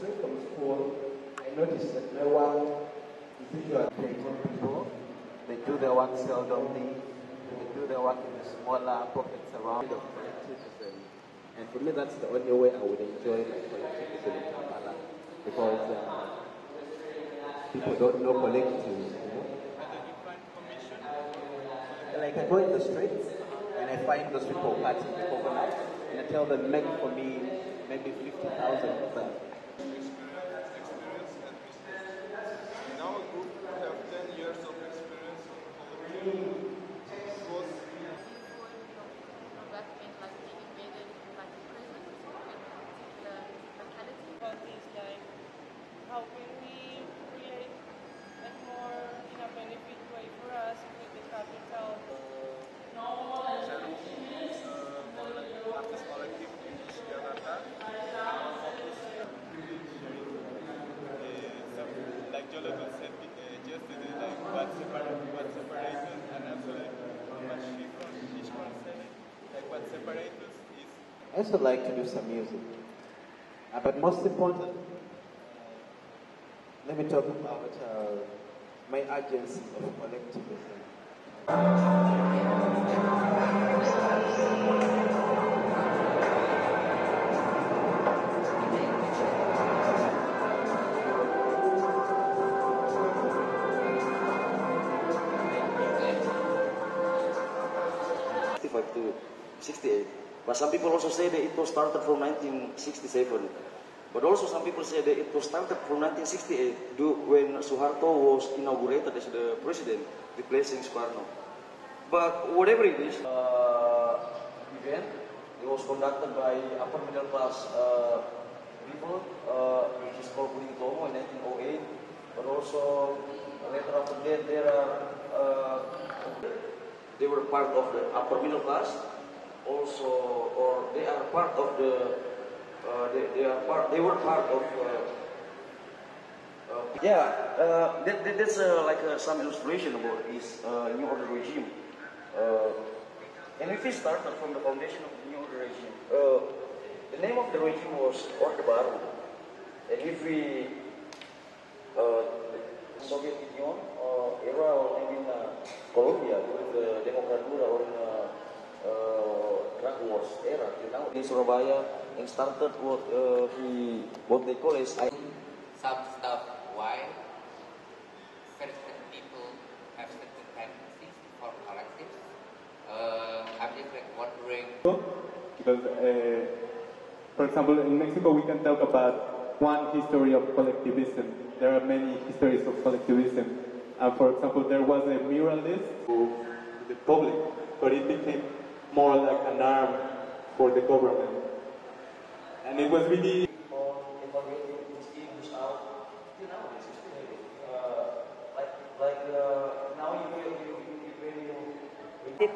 straight from school, I noticed that no one is usually creative people. They do their work seldomly. They do their work in the smaller pockets around the collectivism. And for me, that's the only way I would enjoy my collectivism in Kampala. Because people don't know collectives, you know. Like I go in the streets and I find those people cutting the coconut and I tell them make for me maybe 50,000 of them. Experience and business. In our group, we have 10 years of experience on collective. Was like being invaded like in prison or something, particular locality. About this, like how can we relate like more in a benefit way for us with the capital. artis kolektif di Jakarta. Like Jonathan said yesterday, like what separates us, and also like what each one said, like what separates us is. I also like to do some music. But most important, let me talk about my agency of collectivism. To 68, but some people also say that it was started from 1967. But also some people say that it was started from 1968 when Suharto was inaugurated as the president, replacing Sukarno. But whatever it is, event it was conducted by upper middle class people, which is called Budi Utomo in 1908. But also later after that there are. They were part of the upper middle class, also, or they are part of the. They were part of. That's like some illustration about this new order regime. And if we started from the foundation of the new order regime, the name of the regime was Orde Baru. And if we Soviet Union era or maybe in Colombia during the Democratura or in drug wars era, you know, in Surabaya and started what they call is some stuff why certain people have certain tendencies for collectives. I'm just like wondering because for example in Mexico we can talk about one history of collectivism. There are many histories of collectivism. And for example, there was a muralist to the public, but it became more like an arm for the government. And it was really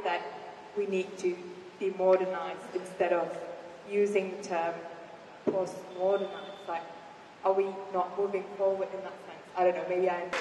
that we need to be modernized instead of using the term post-modernized. Like, are we not moving forward in that sense? I don't know, maybe I'm...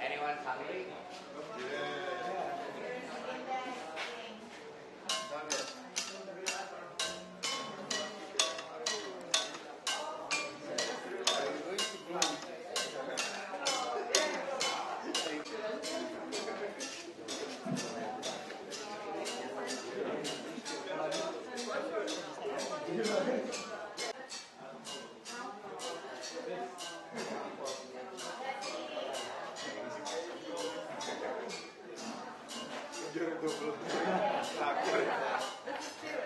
anyone hungry? Terakhir.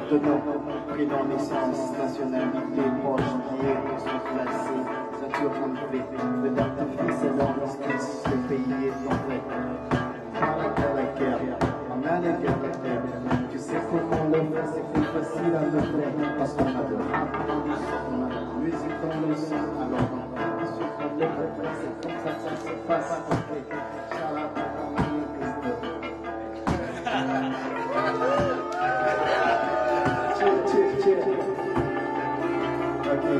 de nom, prénom, naissance, nationalité, proche, lié, sont classés, ceinture enlevée, feu d'artifice et l'enregistrement, le pays est entré. Par la guerre, on a les guerres de terre. Tu sais comment le faire, c'est plus facile à le faire, parce qu'on a de rap dans le son, on a de la musique dans le son, alors on a des sucres dans le refrain, c'est comme ça que ça se passe, ok. Shout out to all my niggas, chill. Okay.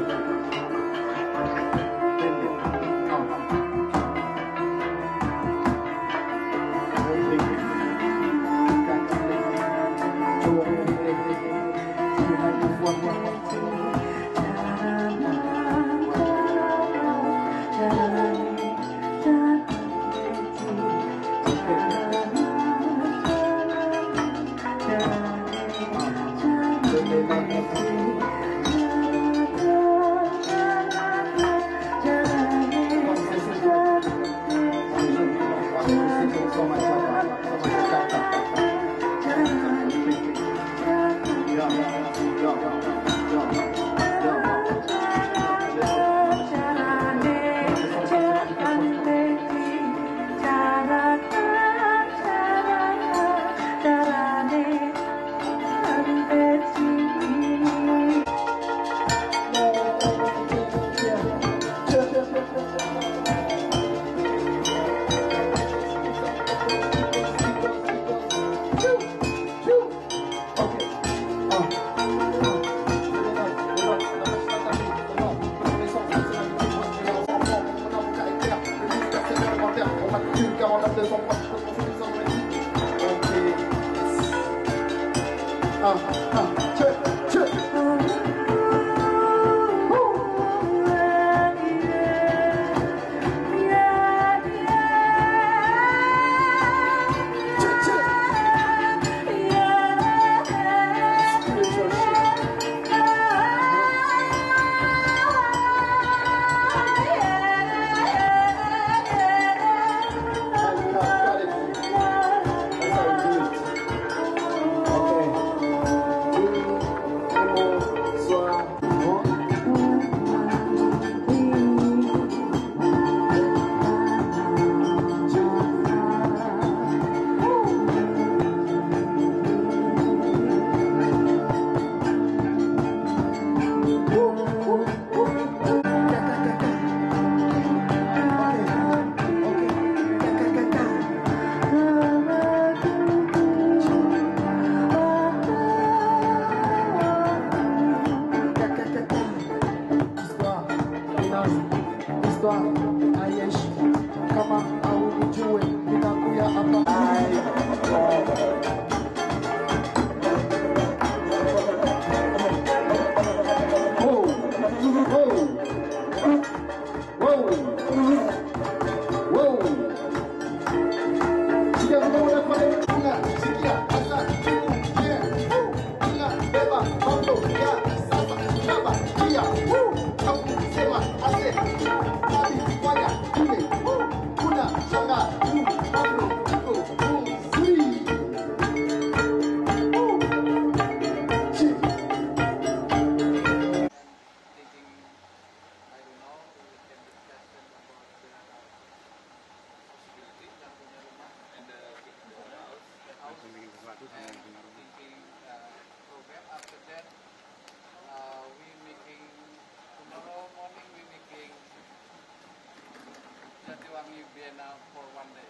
For one day.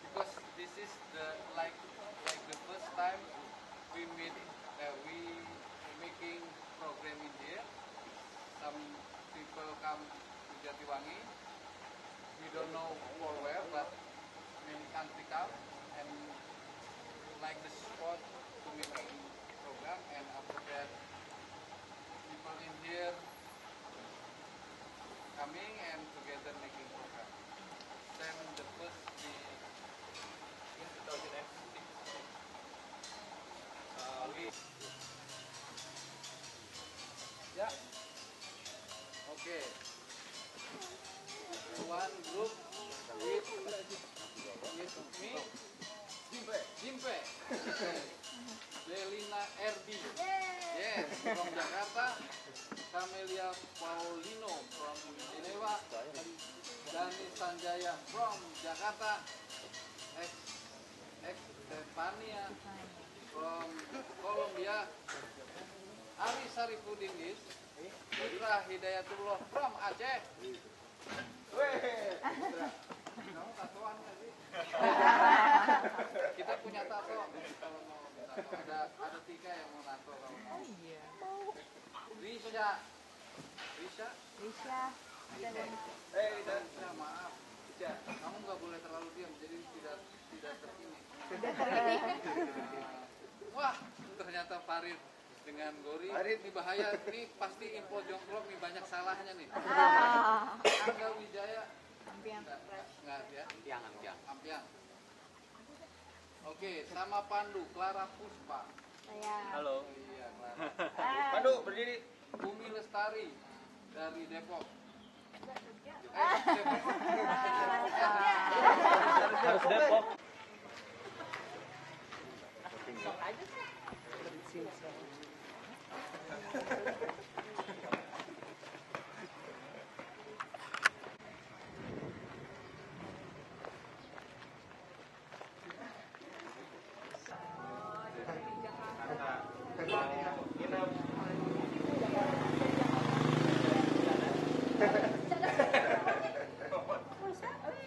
Because this is the like the first time we making program in here. Some people come to Jatiwangi. We don't know for where, but many country come and like the spot to making program, and after that people in here coming and together making program. Then the first in 2006. Yeah. Okay. One group with me. Delina Erdi. Yes, from Jakarta. Camelia Paulino from Geneva. Dani Sanjaya from Jakarta. Stefania from Colombia. Ari Sarifudin Putra Hidayatullah from Aceh. Kamu tatoan nggak sih? Kita punya tato. Kalau mau tato ada 3 yang mau tato kalau mau. Risha. Risha, maaf. Kamu nggak boleh terlalu diam, jadi tidak terini. Wah, ternyata Farid dengan Gori. Ini bahaya, ini pasti info jongklok nih, banyak salahnya nih. Angga Wijaya. Enggak ya? Ampiang. Oke, sama Pandu, Clara Puspa. Halo. Iya, Clara. Pandu, berdiri. Bumi Lestari dari Depok. Harus Depok.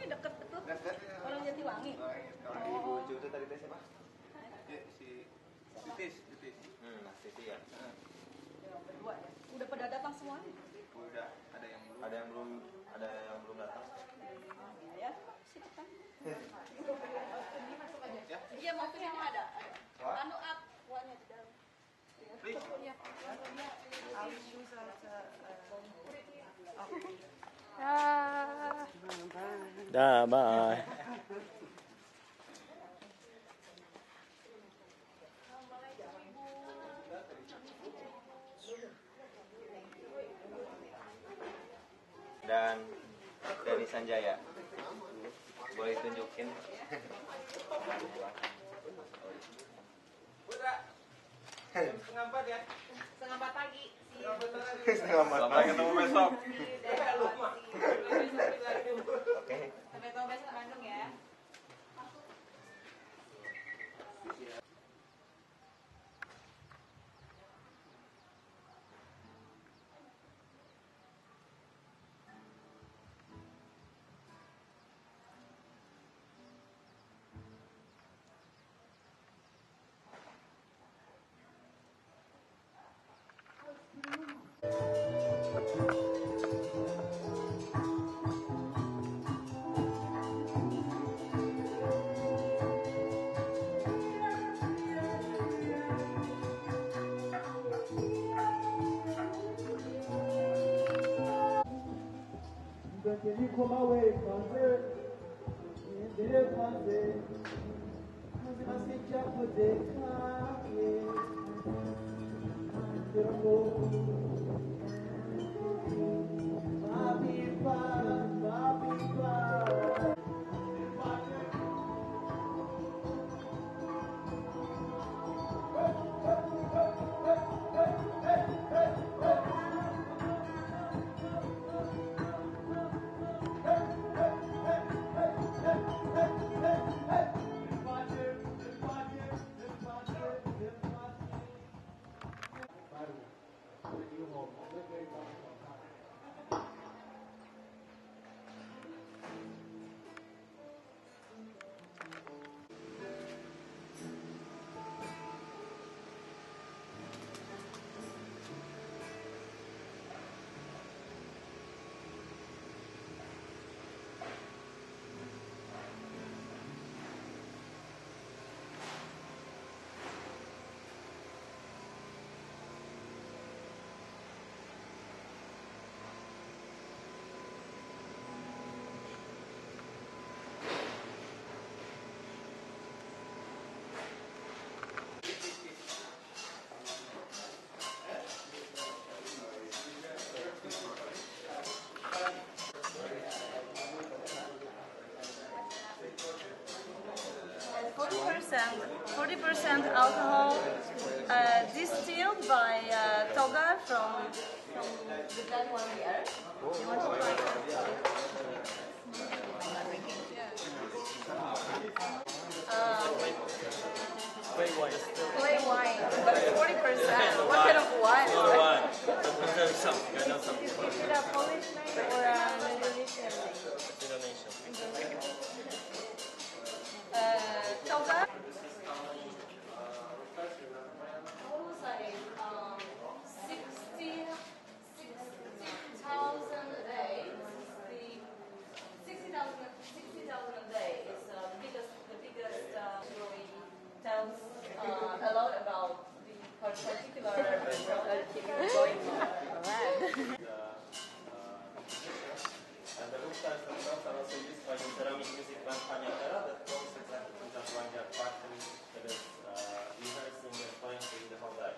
Deket tuh. Orang Jatiwangi. Ibu Cucu tadi teh siapa? Titis. Siti ya. Berdua ya. Udah pada datang semua? Udah, ada yang belum datang. Ya, silakan. Iya, maksudnya yang ada. Anu up, kuahnya di dalam. Iya. Dah, bye. Dan dari Sanjaya, boleh tunjukin? Putra. Setengah 4 ya? Setengah 4 pagi. Sampai ketemu besok. Oke. Sampai ketemu besok Bandung ya. 40% alcohol distilled by Toga from the that one here. You want to try it? Clay wine, but 40%. What kind of wine? Some kind of something. Is it a Polish name or an Indonesian name? Indonesian. Toga. Tells a lot about the particular going on. And the rooftops themselves are also used by the ceramic music band Hanyatera that performs exactly in that Ranjat factory that is rehearsing and playing during the whole day.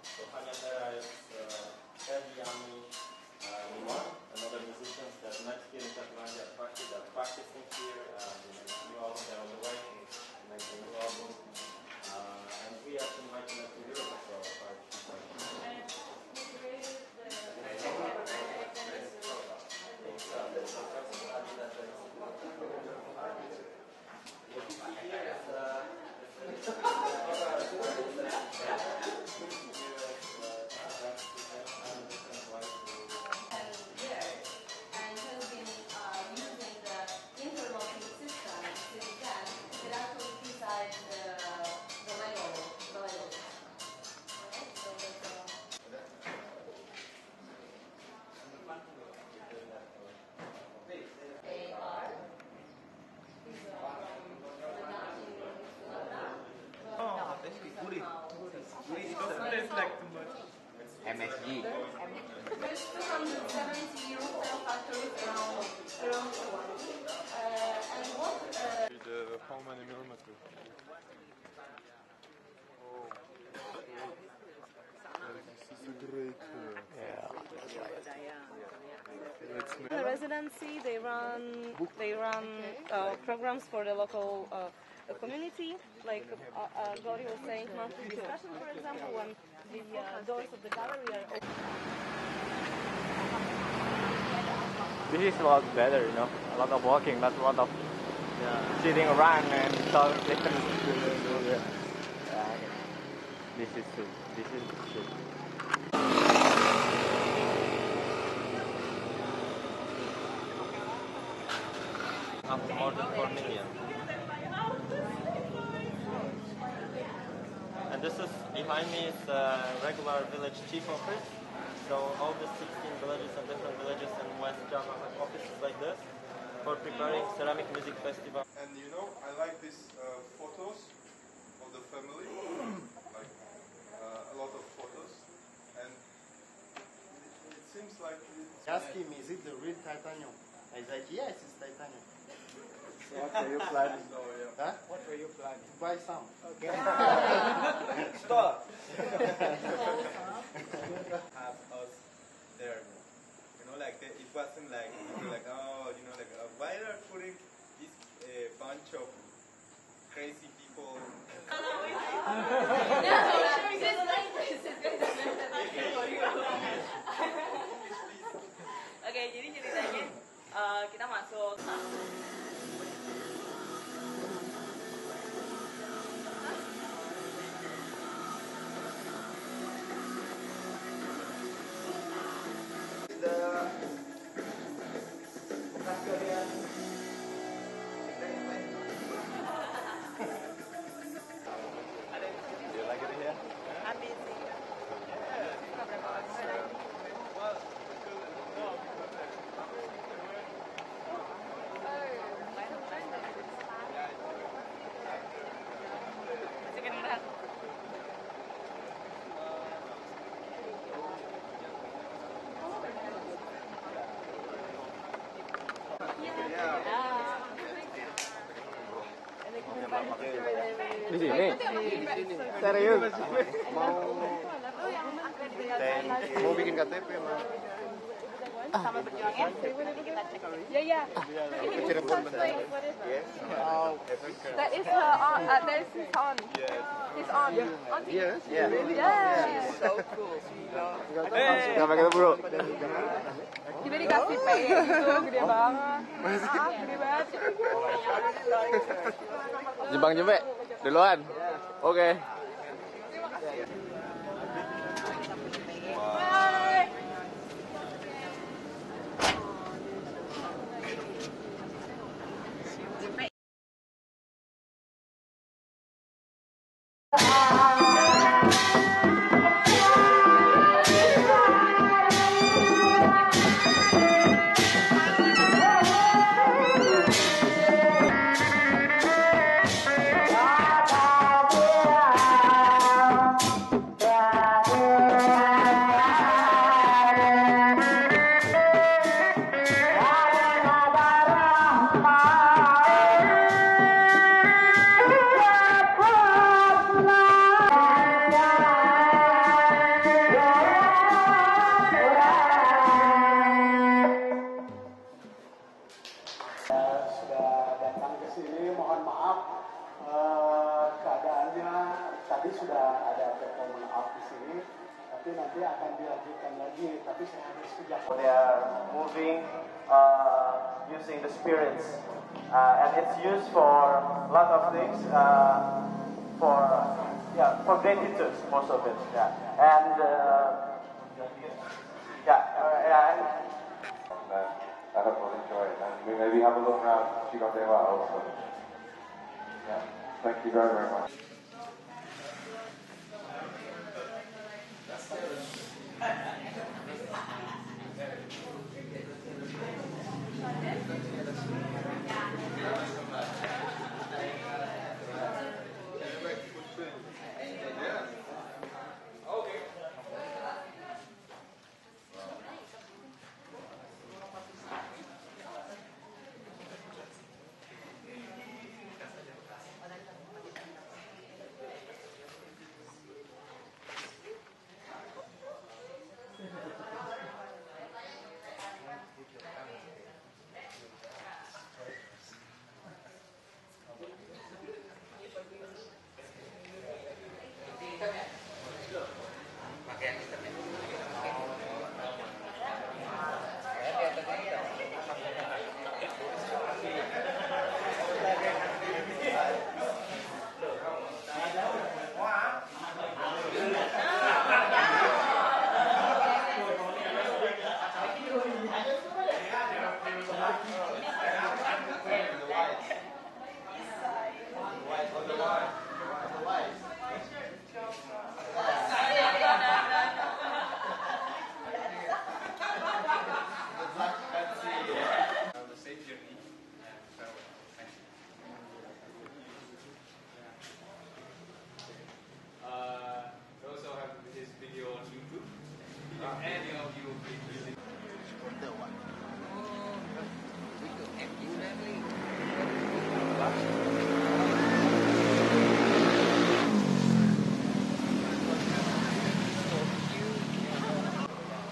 So Hanyatera is Eddie, Ami, Miman, and other musicians that met here in that Ranjat factory that practicing here. The new album, they're on the way to make a new album. And we actually might connect to Europe as well. MSG. There's 270 retail factories around Rwanda. And what? How many millimeters? This is a great. The residency, they run programs for the local community. Like Gori was saying, monthly discussion, for example, when the doors of the gallery are open. This is a lot better, you know. A lot of walking, not a lot of sitting around and talking. This is true. This is true. Up more than 4 million. And this is behind me is regular village chief office. So all the 16 villages and different villages in West Java have offices like this for preparing ceramic music festival. And you know, I like these photos of the family, like a lot of photos, and it seems like it's... Ask him, is it the real titanium? I was like, yes, it's titanium. What were you planning? Huh? What were you planning? To buy some. Okay. Stop. Have us there. You know, like it wasn't like people like, oh, you know, like why are putting this bunch of crazy people? Oke, jadi ceritanya kita masuk. Di sini? Serius? Mau bikin KTP mah? sama berjuang ya. Nanti kita cek. Ya. Ini translate. What is that? That is that is his on. His on. Yes. Yeah. Yeah. So cool. Gak pakai bro. Tiba dikasih pay gitu, gede banget. Gede banget. Jepang Jembe, duluan. Oke. Sudah datang ke sini, mohon maaf keadaannya tadi sudah ada performa maaf di sini, tapi nanti akan dilanjutkan lagi. Tapi saya harus kerja. They are moving using the spirits, and it's used for a lot of things. For gratitude, most of it. Yeah, and I hope you'll enjoy it. And maybe have a look around Shigotewa also. Yeah. Thank you very, very much.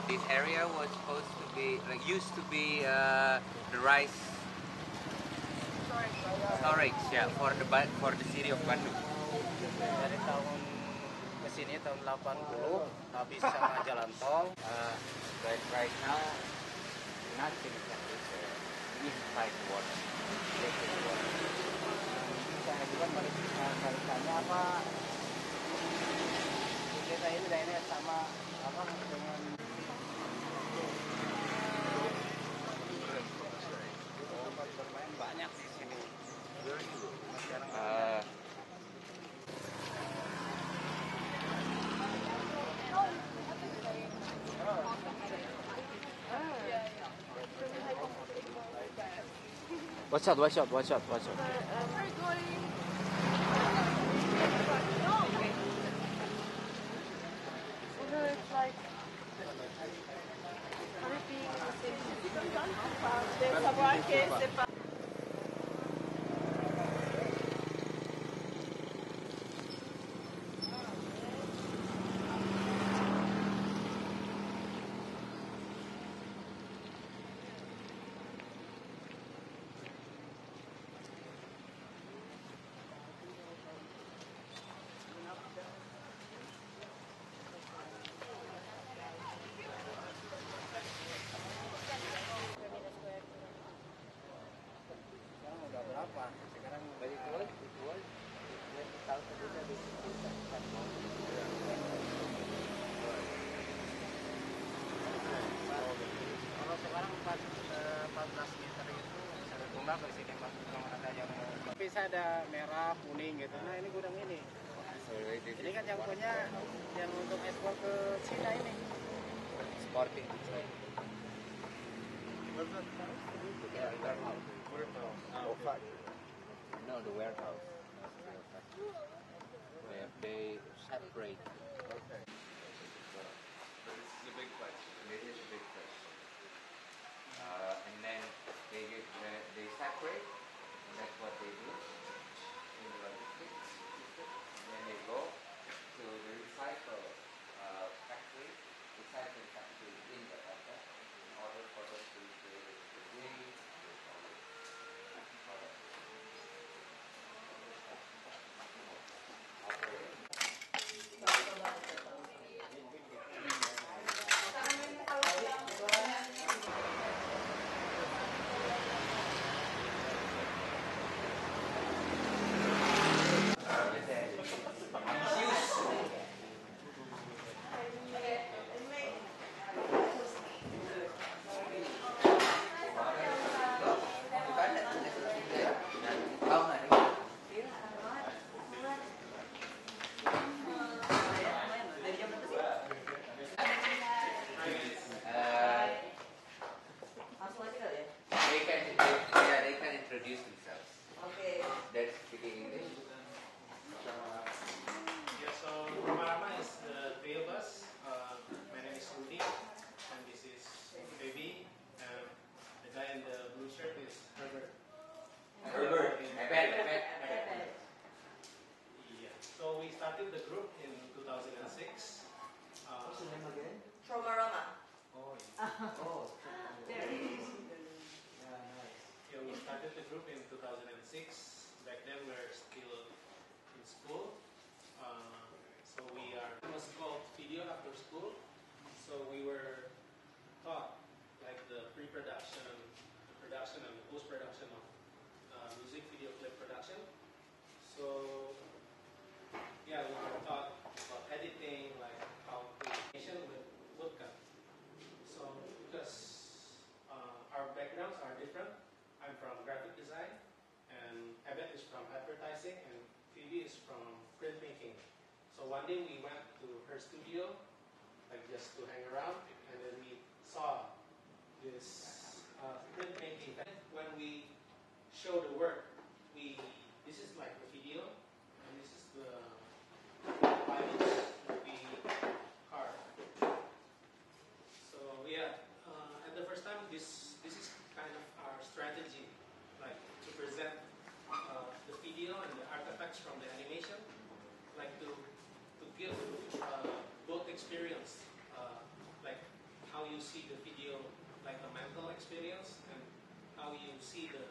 This area was supposed to be, used to be the rice storage, yeah, for the city of Bandung. Dari tahun ke sini tahun 80 habis sama jalan tol. But right now, nothing can be inside water. Saya juga balikannya apa? Kita ini sama apa dengan bermain banyak di sini. Watch out. Kalau sekarang 14 meter itu saya tunggal ke sini Pak, kalau ada yang mau. Tapi saya ada merah, kuning gitu. Nah ini gudang ini. Ini kan yang punya yang untuk ekspor ke Cina ini. Exporting. No, the warehouse. They separate. Okay. This is a big question. This is a big question. And then they separate. And that's what they do in the logistics system. And then they go to the recycling factory in Jakarta in order for them to create the green product. They can introduce themselves. Okay. That's speaking English. Yeah, so Rama is the three of us. My name is Rudy, and this is Baby. The guy in the blue shirt is Herbert. Herbert. I bet. Yeah. So we started the group in 2006. What's the name again? Roma. Oh, yeah. Oh. There it is. Yeah, we started the group in 2006. Back then we were still in school. So it was called Video After School. So we were taught like the pre-production, the production and the post-production of music video clip production. So yeah, we were taught about editing, like how to animation with woodcut. So because our backgrounds are different, I'm from graphic design, and Abed is from advertising, and Phoebe is from printmaking. So one day we went to her studio, like just to hang around, and then we saw this printmaking. When we show the work, this is like the video, and this is the violence that we carve. So yeah, at the first time, this is kind of our strategy, like to present the video and the artifacts from the animation, like to give both experience, like how you see the video, like a mental experience, and how you see the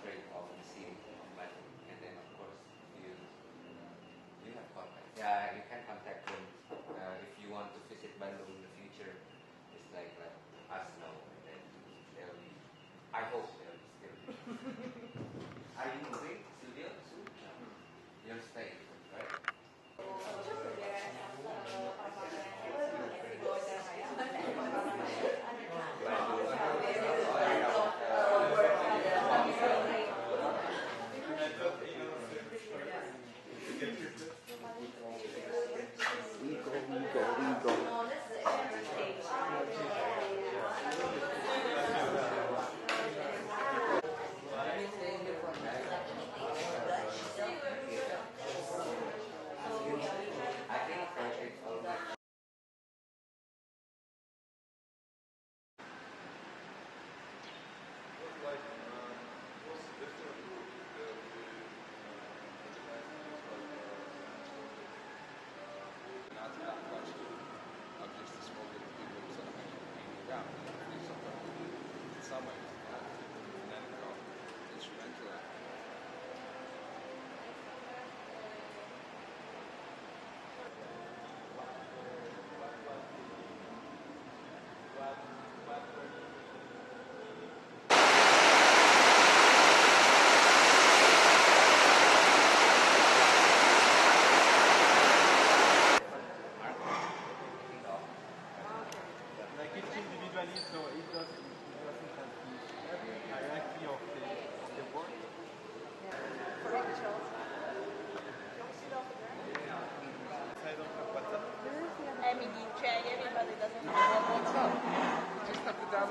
portrait of the city of Bandung, and then of course you have contact. Yeah, you can contact them if you want to visit Bandung in the future. It's like us now, and then they'll be. I hope they'll be still. Are you moving, Studio? Soon? You're staying, right?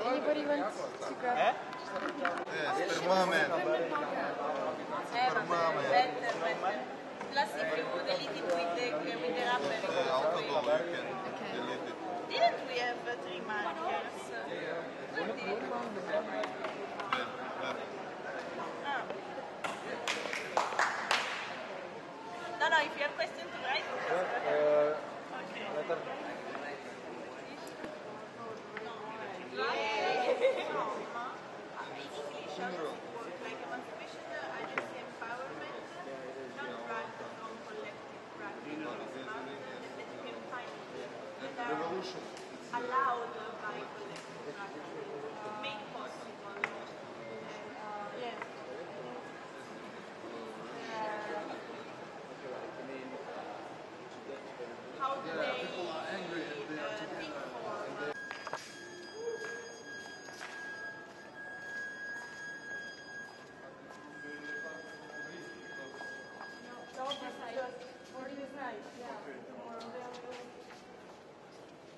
Anybody wants to grab? Yes, per moment. Better. Plus, if you delete it with the wrapper, didn't we have 3 markers? When did? No, if you have questions to write. Okay. Revolution. Allowed by collective practice, made possible. Yes. How do they people are angry and they are think for?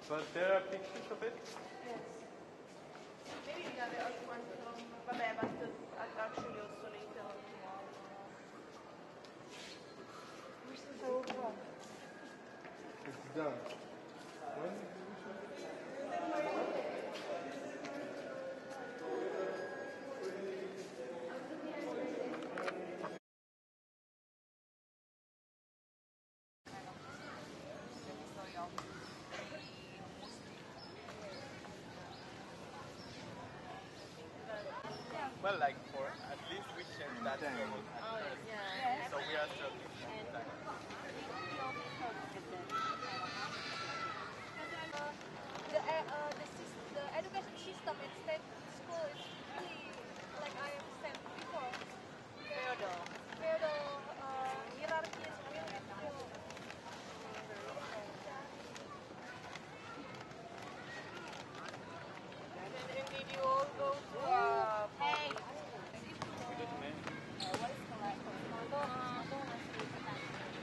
But there are pictures of it? Yes. Maybe we have the other one from Babé, but actually also later on tomorrow. It's done. When? Well, like for at least we shared that level at first. Yeah. So we are struggling. The education system in state school is really, like I said before, feudal hierarchy is really still. And did you all go to Hey. what is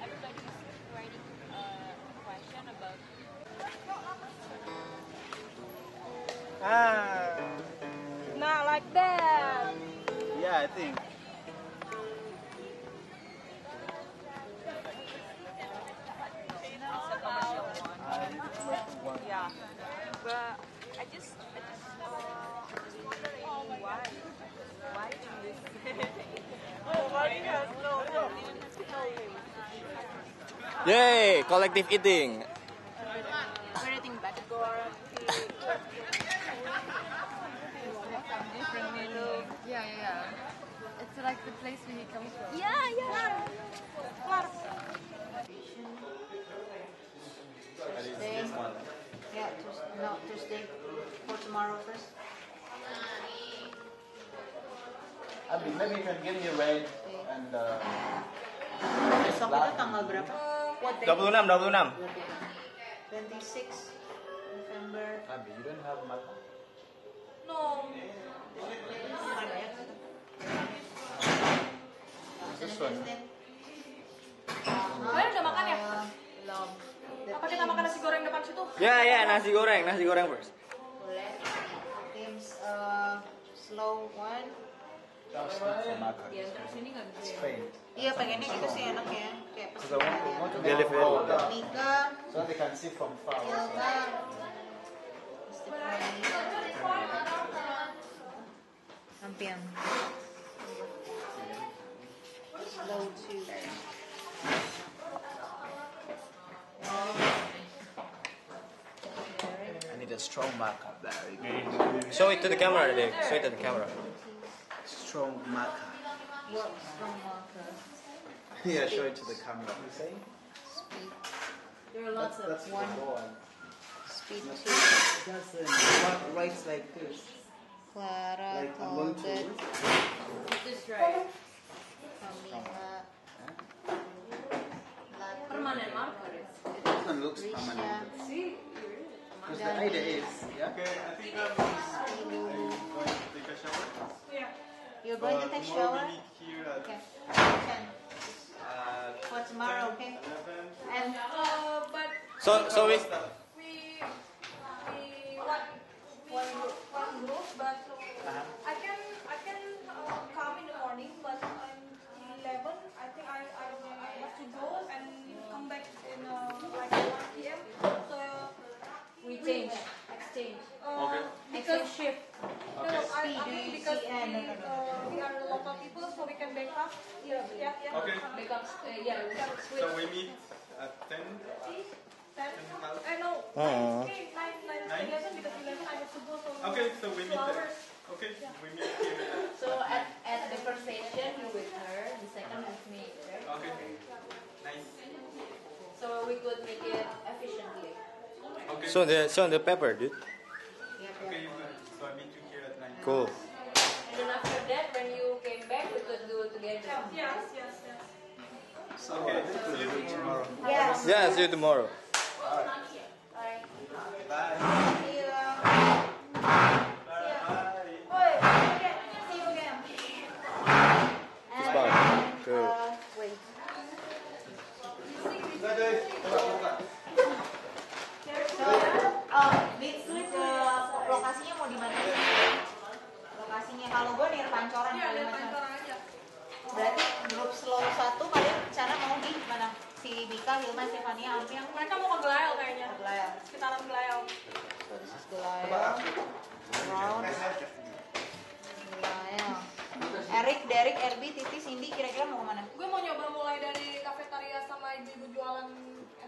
everybody's writing a question about Not like that. Yeah, I think. yeah, but I just wondering why do this? Nobody has no Yay, collective eating. We're eating Different menu. Yeah. It's It's like the place where he comes from. Yeah. Tuesday. Yeah, no, Tuesday for tomorrow first. Abi, maybe you can give me red and Besok itu tanggal berapa? What day? 26. 26 November. Abi, you don't have maca? No. This one. Kalian udah makan ya? Belum. Apa kita makan nasi goreng depan situ? Ya, nasi goreng first. Boleh. Teams slow one. Ya, terus ini nggak bisa. Iya, pengennya gitu sih enak ya. Kayak pas Nika. So they can see from far. Ampiang. Slow two. I need a strong maca. Very good. Show it to the camera, Dave. Show it to the camera. Strong maca. What strong marker? Yeah, show it to the camera. Speed. There are That's lots of the one. one. Speed Not- two. Doesn't. One writes like this. Clara Like among called it. This is right. Camila. Permanent marker. It doesn't look permanent. See? Because the idea is, yeah. Okay, I think I'm going to take a shower. Yeah. You're going to take Tomorrow shower? we meet here at Okay. 10. 10, For tomorrow, okay? 11. And But So we we one group, but I can come in the morning, but I'm 11. I think I have to go and come back in like 1 p.m. So We exchange. Because Exchange shift. No, I mean because we are local people, so we can back up. Yeah. Okay. Back up. Switch. So we meet at 10. 10. I know. Oh. Okay, 9, 11 because 11 I have to go. So Okay, so we meet 2 there. hours. Okay, we meet here. So at the first station you with her, the second with me, right? Okay. Nice. So we could make it efficiently. Okay. show the paper, dude. Okay, so I meet you here at 9. Cool. And then after that, when you came back, we could do it together. Yes. So I think we'll do it tomorrow. yes. Yeah, see you tomorrow. Bye. Bye. See you. See you again. It's fun. Good. Wait. So, lokasinya mau di mana? Lokasinya kalau gue di Pancoran. Iya, ada Pancoran aja. Berarti grup slow 1 kalian rencana mau di mana? Si Bika, Hilma, Stefania, Ampiang. Mereka mau ke Gelael kayaknya. Gelael. Sekitaran Gelael. So this is Gelael. Round. Gelael. Erik, Derek, Erbi, Titi, Cindy, kira-kira mau kemana? Gue mau nyoba mulai dari kafetaria sama ibu jualan.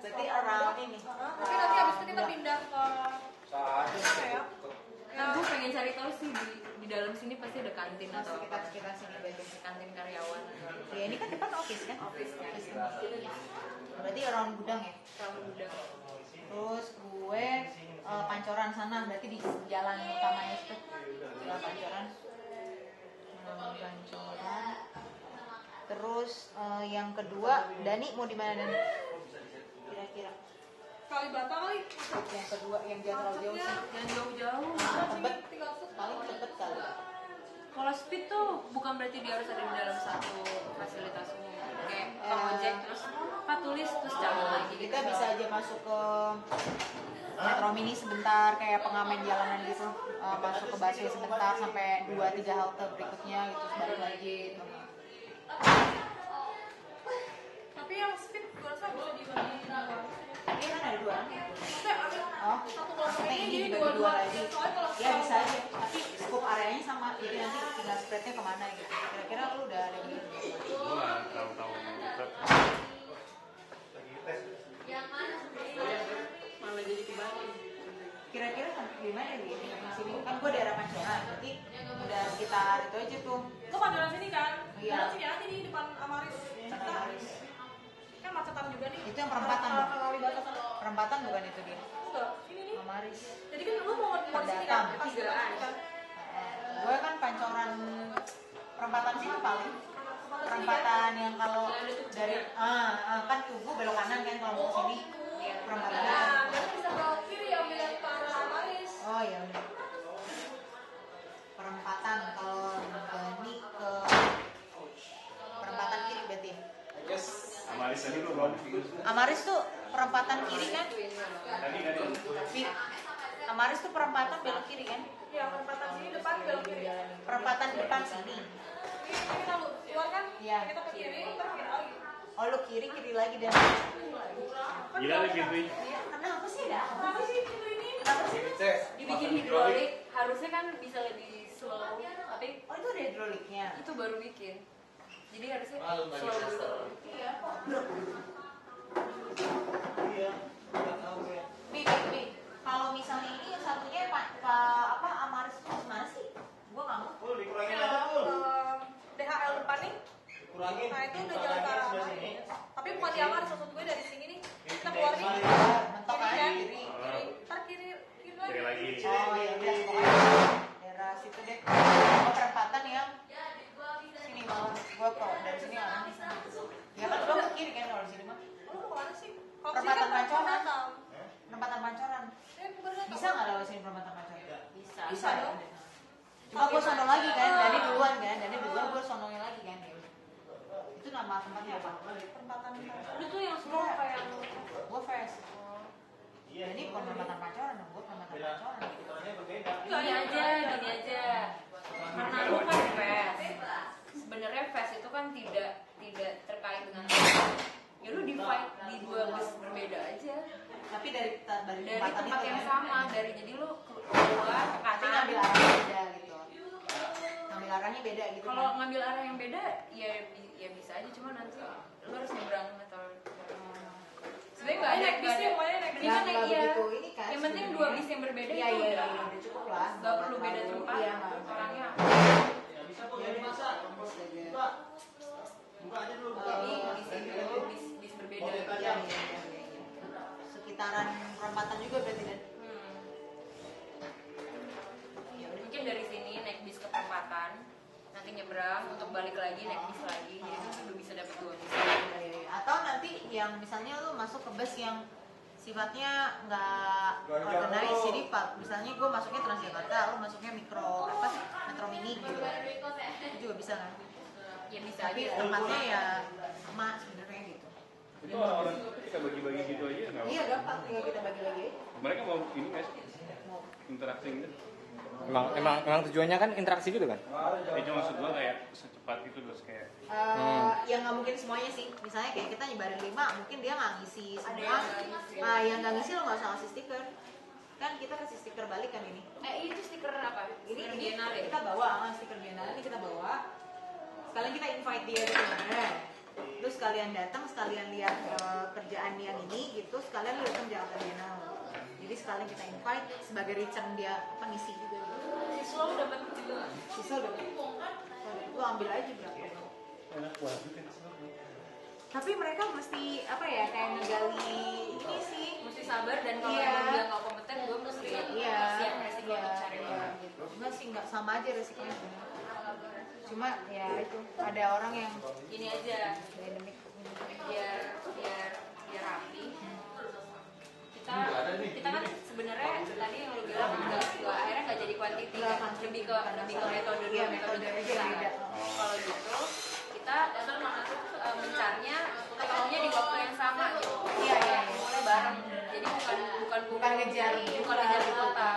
Berarti around ini. Tapi nanti abis itu kita pindah ke mana ya? Nah, gue pengen cari tahu sih di dalam sini pasti ada kantin atau apa? Kita sini berarti. Kantin karyawan. Ya ini kan depan office kan? Office kan. Berarti around gudang ya? Kamu udah. Terus gue Pancoran sana, berarti di jalan utamanya itu. Jalan Pancoran. Pancoran. Terus yang kedua, Dani mau di mana Dani? Kira-kira? Kalibata kali. Yang kedua yang jangan terlalu jauh sih. Yang jauh-jauh. Tebet. Tinggal set. Paling Tebet kali. Kalau speed tuh bukan berarti dia harus ada di dalam satu fasilitas umum. Kayak ojek terus tulis terus cabut lagi. Kita bisa aja masuk ke Metro Mini sebentar, kayak pengamen jalanan gitu. Masuk ke busway sebentar sampai 2-3 halte berikutnya gitu, terus balik lagi gitu. Tapi yang speed gue rasa bisa dibagi dua. Iya kan ada 2 orang. Maksudnya Oh, satu kelompok maksudnya ini ini jadi dibagi 2 lagi. Soalnya kalau Ya bisa aja, tapi scope areanya sama, jadi nanti tinggal spreadnya kemana gitu. Kira-kira lu udah ada di Malah jadi kebalik. kira-kira gimana nih di sini kan gue daerah Pancoran, berarti udah sekitar itu aja tuh. Lu Pancoran sini kan? juga nih. Itu yang perempatan. Kalibata sama. Perempatan bukan itu dia. Enggak, ini nih. Amaris. Jadi kan lu mau di sini kan pas kan. Gue kan pancoran perempatan situ paling. Perempatan yang kalau dari kan tubuh belok kanan kan kalau mau ke sini. Perempatan. Nah, berarti bisa belok kiri ya ambil ke arah Amaris. Oh iya udah. Perempatan kalau Bani ke perempatan kiri berarti. Yes. Amaris tadi lu belum. Amaris tuh perempatan kiri kan? Amaris tuh perempatan belok kiri kan? Iya, perempatan sini depan belok kiri. Perempatan depan sini. Ini kita luar kan? Iya. Kita ke kiri, ntar kiri lagi. Oh lu kiri lagi dan. Gila lagi Dwi. Kenapa sih? Kenapa sih pintu ini? Kenapa sih? Dibikin hidrolik, harusnya kan bisa lebih slow, tapi oh itu ada hidroliknya. Itu baru bikin. Jadi harusnya slow dulu. Iya. Iya. Bi. Kalau misalnya ini yang satunya Pak Amaris itu gimana sih? Gua nggak mau. Dikurangin aja tuh. DHL depan nih. Kurangin. Nah itu udah jalan ke arah Amaris. Tapi bukan di Amaris, maksud gue dari sini nih. Kita keluar nih. Mentok kan? Kiri. Ntar kiri lagi. Oh iya udah pokoknya daerah situ deh. Gua perempatan yang sini malah gua kok dari sini arah nih. Ya kan gua ke kiri kan kalau di sini mah. Lu mau kemana sih? Perempatan Pancoran. Perempatan Pancoran. Bisa nggak lewat sini perempatan Pancoran? Bisa dong. Cuma gua sono lagi kan, Dani duluan gua sononya lagi kan. Itu nama tempatnya apa? Perempatan. Lu tuh yang slow kayak gua fast. Jadi bukan perempatan Pancoran dong, gua perempatan Pancoran. gini aja. Karena lu kan fast. Sebenarnya fast itu kan tidak terkait dengan ya lu divide di dua bus berbeda aja. Tapi dari tempat yang sama, jadi lu keluar ke tapi kanan. ngambil arahnya beda gitu. Ngambil arahnya beda gitu. Kalau ngambil arah yang beda ya bisa aja, cuma nanti lu harus nyebrang atau sebenarnya nggak ada bisnya pokoknya naik bis. Iya, begitu ini kan. yang penting dua bis yang berbeda Iya, itu iya, udah cukup lah. nggak perlu beda tempat Iya, orangnya. Jadi bis berbeda. Iya. Sekitaran perempatan juga berarti kan? Ya udah, mungkin dari sini naik bis ke perempatan, nanti nyebrang untuk balik lagi naik bis lagi, jadi kan udah bisa dapat dua bis. Atau nanti yang misalnya lu masuk ke bus yang sifatnya nggak organize, jadi misalnya gue masuknya Transjakarta, lu masuknya Metro Mini gitu, itu juga bisa kan? Ya bisa. Tapi aja. tempatnya ya sama sebenarnya gitu. Itu orang-orang kita bagi-bagi gitu aja nggak? Iya gampang, tinggal kita bagi-bagi. Mereka mau ini nggak sih? Interaksi gitu? Emang tujuannya kan interaksi gitu kan? Itu maksud gua kayak secepat gitu terus kayak. Ya nggak mungkin semuanya sih. Misalnya kayak kita nyebarin 5, mungkin dia nggak ngisi semua. Nah yang nggak ngisi lo nggak usah kasih stiker. Kan kita kasih stiker balik kan ini. Itu stiker apa? Ini Biennale. kita bawa stiker Biennale ini kita bawa. Sekalian kita invite dia gitu kan. Terus kalian datang, sekalian lihat kerjaan yang ini gitu, sekalian lihat kerjaan Biennale. Jadi sekalian kita invite sebagai return dia ngisi juga. Siswa lu dapat juga. Siswa dapat. Lu ambil aja berapa? Enak banget. Tapi mereka mesti kayak ngegali ini sih. Mesti sabar dan kalau emang dia nggak kompeten, gue mesti siap resiko untuk cari orang. Enggak sih, nggak sama aja resikonya. Cuma ya itu ada orang yang ini aja dynamic biar rapi. Kita kan sebenarnya tadi yang lu bilang akhirnya nggak jadi kuantiti, lebih ke metode dulu, metode beda. Kalau gitu kita mencarinya ketemunya di waktu yang sama gitu. Iya. Mulai bareng. Jadi bukan ngejar di kota.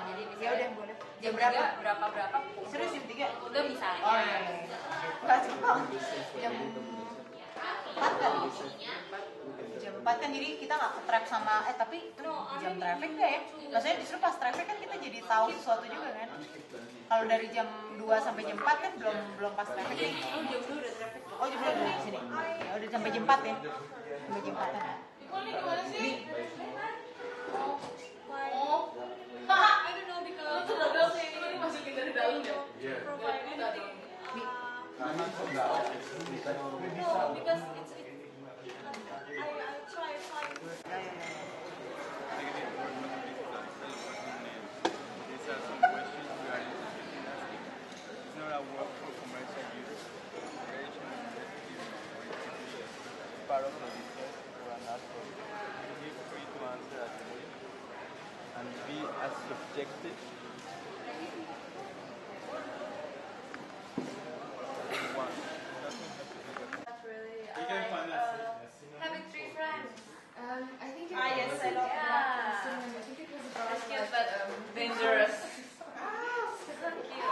Jadi ya udah boleh. Jam berapa? Serius jam 3? Udah bisa. Oh iya. Enggak cepat. Jam 4 kan? Jam 4 kan jadi kita nggak ke-trap sama tapi itu jam traffic nggak ya? Maksudnya justru pas traffic kan kita jadi tahu sesuatu juga kan? Kalau dari jam 2 sampai jam 4 kan belum pas traffic nih. Jam 2 udah traffic. Oh jam 2 udah di sini. Ya udah sampai jam 4 ya. Sampai jam 4 kan. I don't know because labelnya ini masukin dari dalam ya. Provide anything. Because I part of the research and ask for be free to answer actually. And be as subjective as you want. That's really. You can find Having 3 friends. I think it yes, was I love yeah. I think it was about It's cute, like, but dangerous. It's not cute.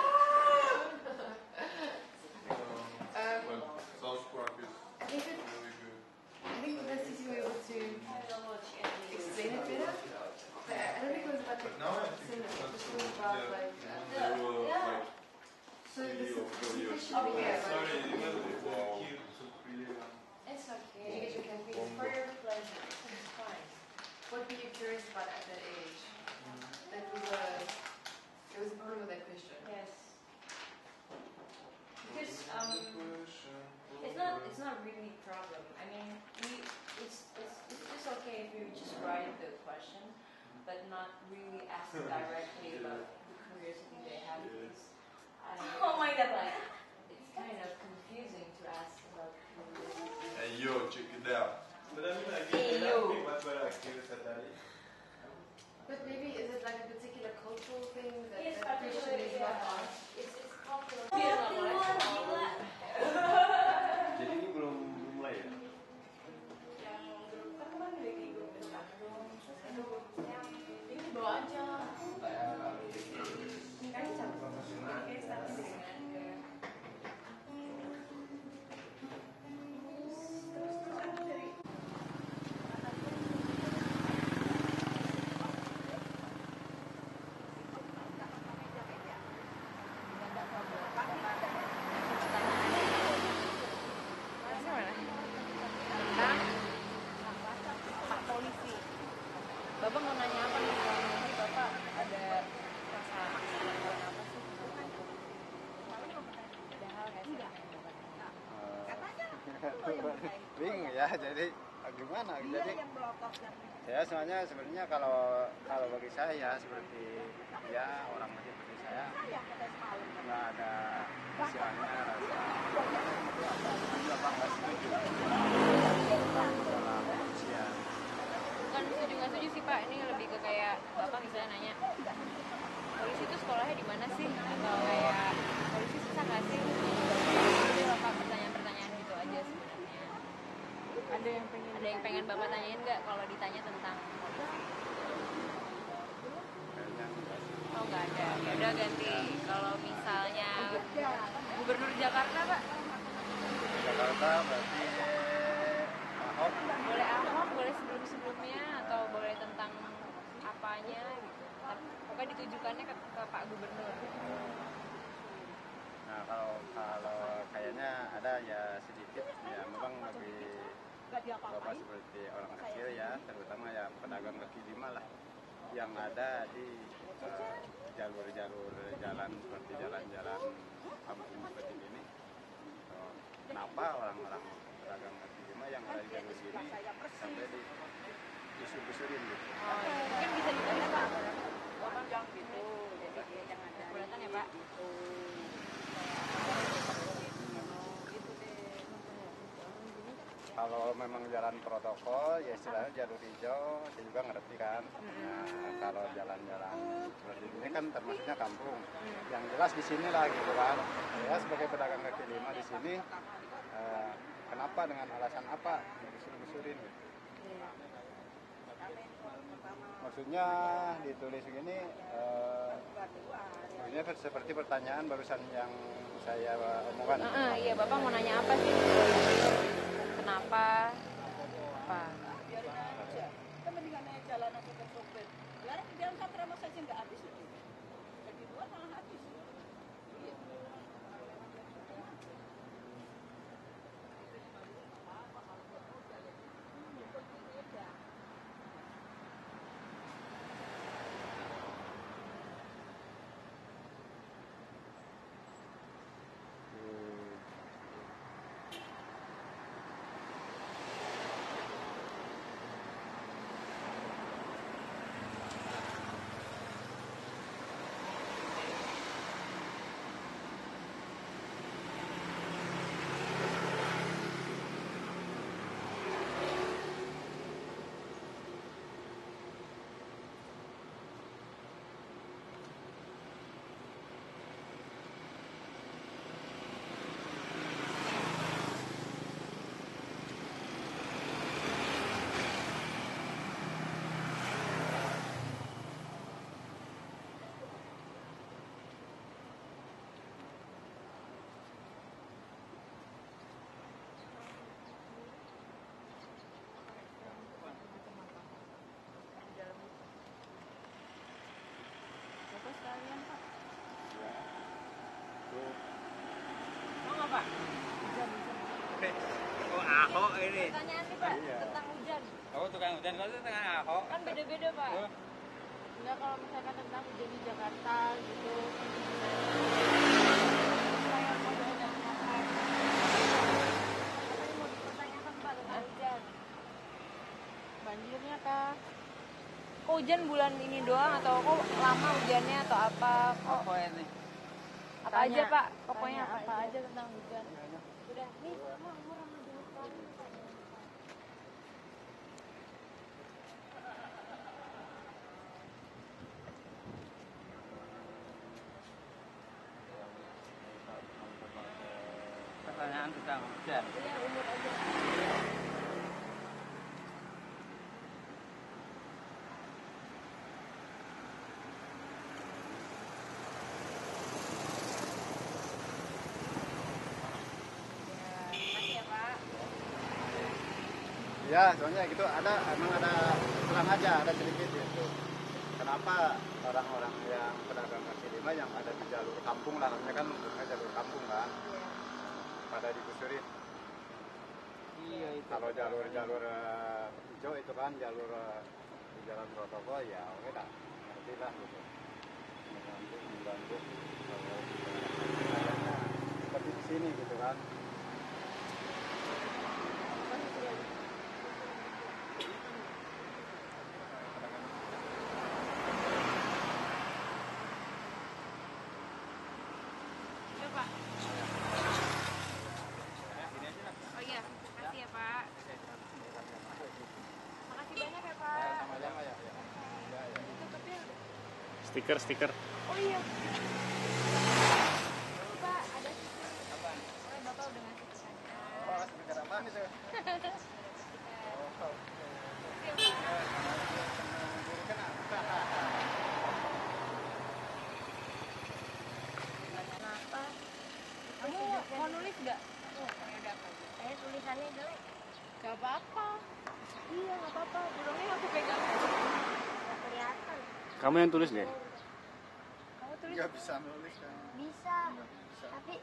Well, South Park is I think it, really good. I think the best is you were able to explain it better. But I don't think it was about the cinema. It was about like so the simplification of it. It's okay. Education can be for your pleasure. It's fine. What were you curious about at that age? That was a problem with that question. Yes. Because it's not really a problem. I mean, it's just okay if you just write the question, but not really ask directly about the curiosity they have. Because oh my god, like it's kind of confusing to ask about curiosity. Hey yo, check it out. But I mean, I guess what were I curious at that age? But maybe is it like a particular cultural thing that Yes, that question is not on? It's cultural. Jadi ini belum mulai ya? Ini bawa aja. Pak polisi. Bapak mau nanya apa nih? Nanti Bapak ada rasa apa sih? Ada hal kayak Bingung ya, jadi gimana? Jadi ya sebenarnya kalau bagi saya seperti ya orang masih seperti saya nggak ada istilahnya rasa apa nggak setuju dalam usia. Bukan setuju nggak setuju sih Pak, ini lebih ke kayak Bapak misalnya nanya polisi itu sekolahnya di mana sih? Atau kayak polisi susah nggak sih? Jadi Bapak pertanyaan-pertanyaan gitu aja sebenarnya. Ada yang pengen Bapak tanyain nggak kalau ditanya tentang polisi? Oh nggak ada. Ya udah ganti. Kalau misalnya Gubernur Jakarta Pak? Jakarta berarti Ahok. Boleh Ahok, boleh sebelum-sebelumnya atau boleh tentang apanya gitu. Tapi pokoknya ditujukannya ke Pak Gubernur. Nah kalau kayaknya ada ya sedikit ya memang lebih Bapak seperti orang kecil ya, terutama ya pedagang kaki lima lah yang ada di jalur-jalur jalan seperti jalan-jalan kampung seperti ini. Kenapa orang-orang pedagang kaki lima yang ada di jalur sini sampai di busur-busurin gitu? Oh, mungkin bisa ditanya Pak. Bapak jangan gitu, jadi jangan ada keberatan ya Pak. Kalau memang jalan protokol, ya istilahnya jalur hijau, saya juga ngerti kan. Nah, kalau jalan-jalan seperti ini kan termasuknya kampung. Yang jelas di sini lah gitu kan. Ya sebagai pedagang kaki lima di sini, kenapa dengan alasan apa dibusur-busurin gitu. Maksudnya ditulis begini, ini seperti pertanyaan barusan yang saya omongkan. Iya, Bapak mau nanya apa sih? Kenapa? Apa? Biarin aja. Kita mendingan naik jalan aja ke sopir. Biarin jalan satu ramah saja nggak habis itu. Jadi dua malah habis. Iya. pertanyaan nih Pak tentang hujan. Oh, tukang hujan kalau tentang Ahok. Kan beda-beda Pak. Enggak, kalau misalkan tentang hujan di Jakarta gitu. Kayak model dan makan. Apa yang mau dipertanyakan Pak tentang hujan? Banjirnya kah? Kok hujan bulan ini doang atau kok lama hujannya atau apa? Kok Apa ini? apa aja Pak? Pokoknya Tanya apa aja tentang hujan. Udah, nih sama umur sama jenis Pak. Pertanyaan tentang hujan. Iya, umur aja. Ya, soalnya gitu emang ada terang aja, ada sedikit gitu. Kenapa orang-orang yang pedagang kaki lima yang ada di jalur kampung lah, namanya kan untungnya jalur kampung kan, pada digusurin. Iya itu. Kalau jalur hijau itu kan jalur di jalan protokol ya oke lah, ngerti lah gitu. Mengganggu kalau seperti di sini gitu kan. Iya Pak. Oh iya, makasih ya Pak. Makasih banyak ya Pak. Sama-sama ya. Tutupnya. Stiker. Oh iya. Pak, ada stiker. Apaan? Oh, Bapak udah ngasih pertanyaan. Oh, stiker apaan itu? Kenapa? Kamu mau nulis nggak? Oh, ya udah apa aja. Tulisannya jelek. Gak apa-apa. Iya, nggak apa-apa. Burungnya aku pegang aja. Nggak kelihatan. Kamu yang tulis deh. Kamu tulis? Nggak bisa nulis kan? Bisa. Tapi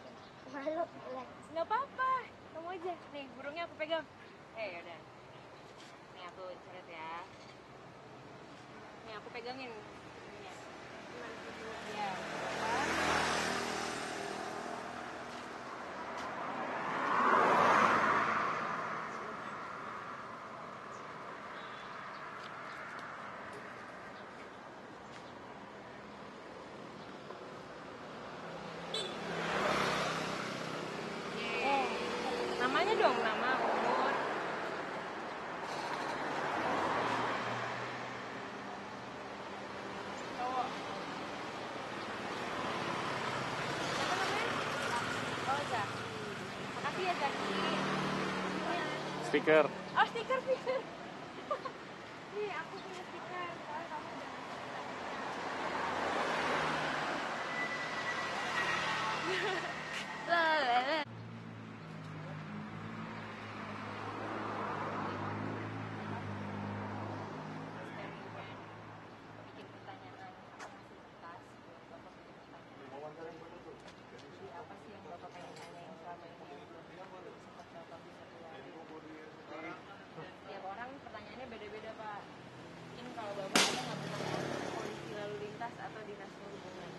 malu. Nggak apa-apa. Kamu aja. Nih, burungnya aku pegang. Yaudah. Nih aku coret ya. Nih aku pegangin. Ininya. Ya. Namanya dong, nama, umur. Cowok. Siapa namanya? Oh, Zaki. Makasih ya, Zaki. Stiker. Oh, stiker. Nih, aku punya stiker. Soalnya kamu udah ngasih. Bikin pertanyaan ngasih kertas buat Bapak bikin pertanyaan. Jadi apa sih yang Bapak pengen tanya yang selama ini yang belum sempat Bapak bisa keluarin? Tiap orang pertanyaannya beda-beda Pak. Mungkin kalau Bapak ada nggak pertanyaan polisi lalu lintas atau dinas perhubungan?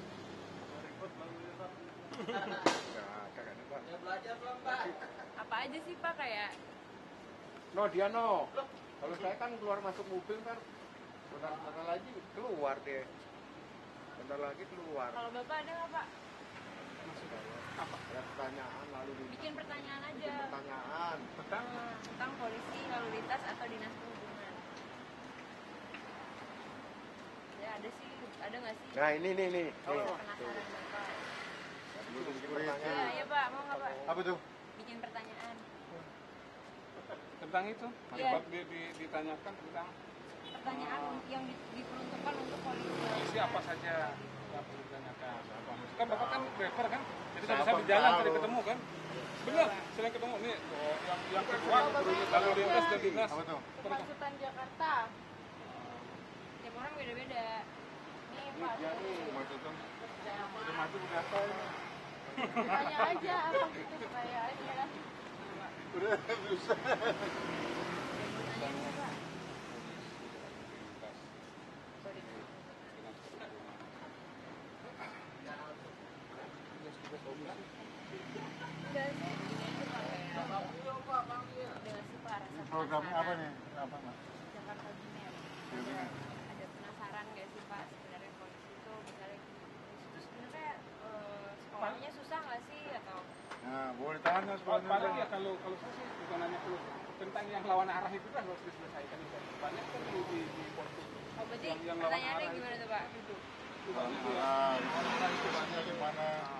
Ya belajar belum Pak? Apa aja sih Pak kayak? No, dia no. Kalau saya kan keluar masuk mobil kan, bentar lagi keluar deh. Bentar lagi keluar. Kalau Bapak ada nggak Pak? Apa? Ada pertanyaan lalu Bikin pertanyaan aja. Bikin pertanyaan. Tentang polisi lalu lintas atau dinas perhubungan. Ya ada sih, ada nggak sih? Nah ini nih. Penasaran Bapak. Bikin pertanyaan. Iya Pak, mau nggak Pak? Apa tuh? Bikin pertanyaan. Tentang itu, Iya. ditanyakan tentang Pertanyaan yang diperuntukkan untuk polisi. polisi apa saja yang perlu ditanyakan. Kan Bapak kan driver kan, jadi tadi saya di jalan sering ketemu kan. Benar, sering ketemu nih yang kedua lalu lintas dan dinas. Kemacetan Jakarta. Tiap orang beda-beda. Nih Pak. Iya nih, maksudnya udah mati udah apa ini? Tanya aja apa gitu, kayak aja. Program apa nih? Apa Mas? Jakarta Biner. Ada penasaran nggak sih Pak sebenarnya polisi itu misalnya itu sebenarnya sekolahnya susah nggak sih atau? Nah, boleh tanya sekolahnya. Paling ya kalau saya sih bukan hanya tentang yang lawan arah itu kan harus diselesaikan itu. Banyak kan di Porto. Oh berarti pertanyaannya gimana tuh Pak?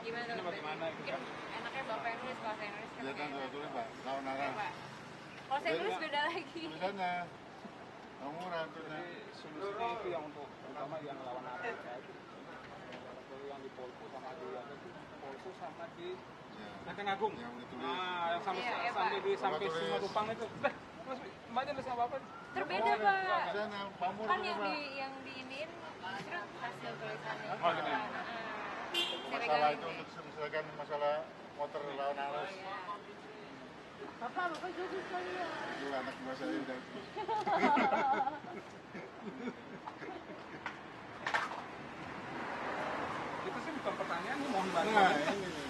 Gimana tuh? Bagaimana itu kan? Enaknya Bapak yang nulis, kalau saya nulis kan Ya kan tulis Pak, lawan arah. Kalau saya nulis beda lagi. Tulisannya murah tulisnya. Solusinya itu yang untuk terutama yang lawan arah itu. Kalau yang di Polpo sama di Polpo sama di Lenteng Agung. Yang sampai Simatupang itu. Mbaknya nulis apa? Terbeda Pak. Kan yang diinin justru hasil tulisannya. Oh gini. Masalah itu untuk misalkan masalah motor lawan arus. Bapak jujur sekali ya. Itu anak buah saya udah. Itu sih bukan pertanyaan, mohon bantu. Nah, ini.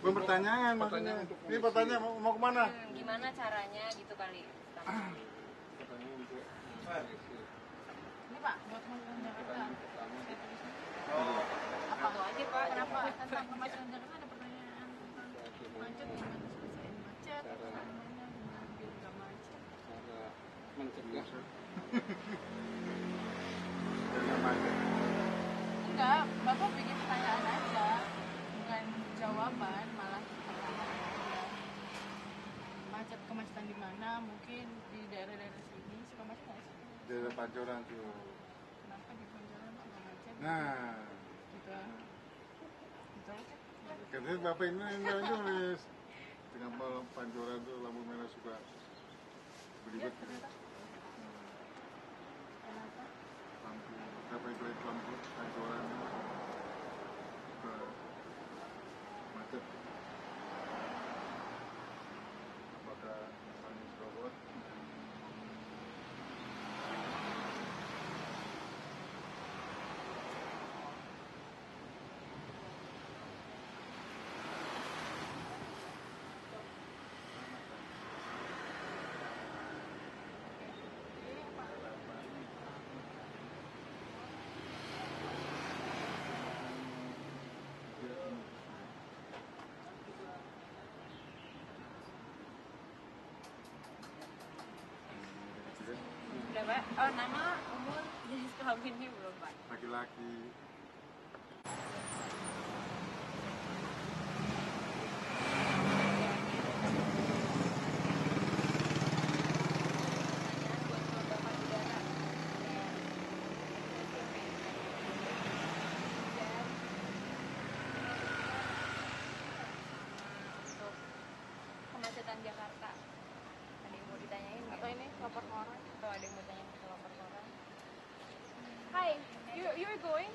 Bukan pertanyaan maksudnya. Ini pertanyaan mau kemana? Gimana caranya gitu kali. Ini Pak, buat kemajuan Jakarta. Apa tuh aja Pak? Kenapa tentang kemajuan Jakarta ada pertanyaan tentang macet, gimana selesaiin macet, gimana biar nggak macet. Cara mencegah. Enggak, Bapak bikin pertanyaan aja, bukan jawaban, malah pertanyaan aja. Macet kemacetan di mana? Mungkin di daerah-daerah sini suka macet nggak sih? Daerah Pancoran tuh. Kenapa di Pancoran suka macet? Nah, gitu. katanya Bapak ini nulis. Kenapa Pancoran tuh lampu merah suka berlibat gitu? Kenapa? Lampu, kenapa itu lampu Pancoran suka macet? Apakah misalnya robot? Udah Pak? Oh nama, umur, jenis kelaminnya belum Pak? Laki-laki. Kemacetan Jakarta. Ada yang mau ditanyain nggak? Atau ini lapor ke orang? Atau ada yang mau tanya ke lapor ke orang? Hi, you're going?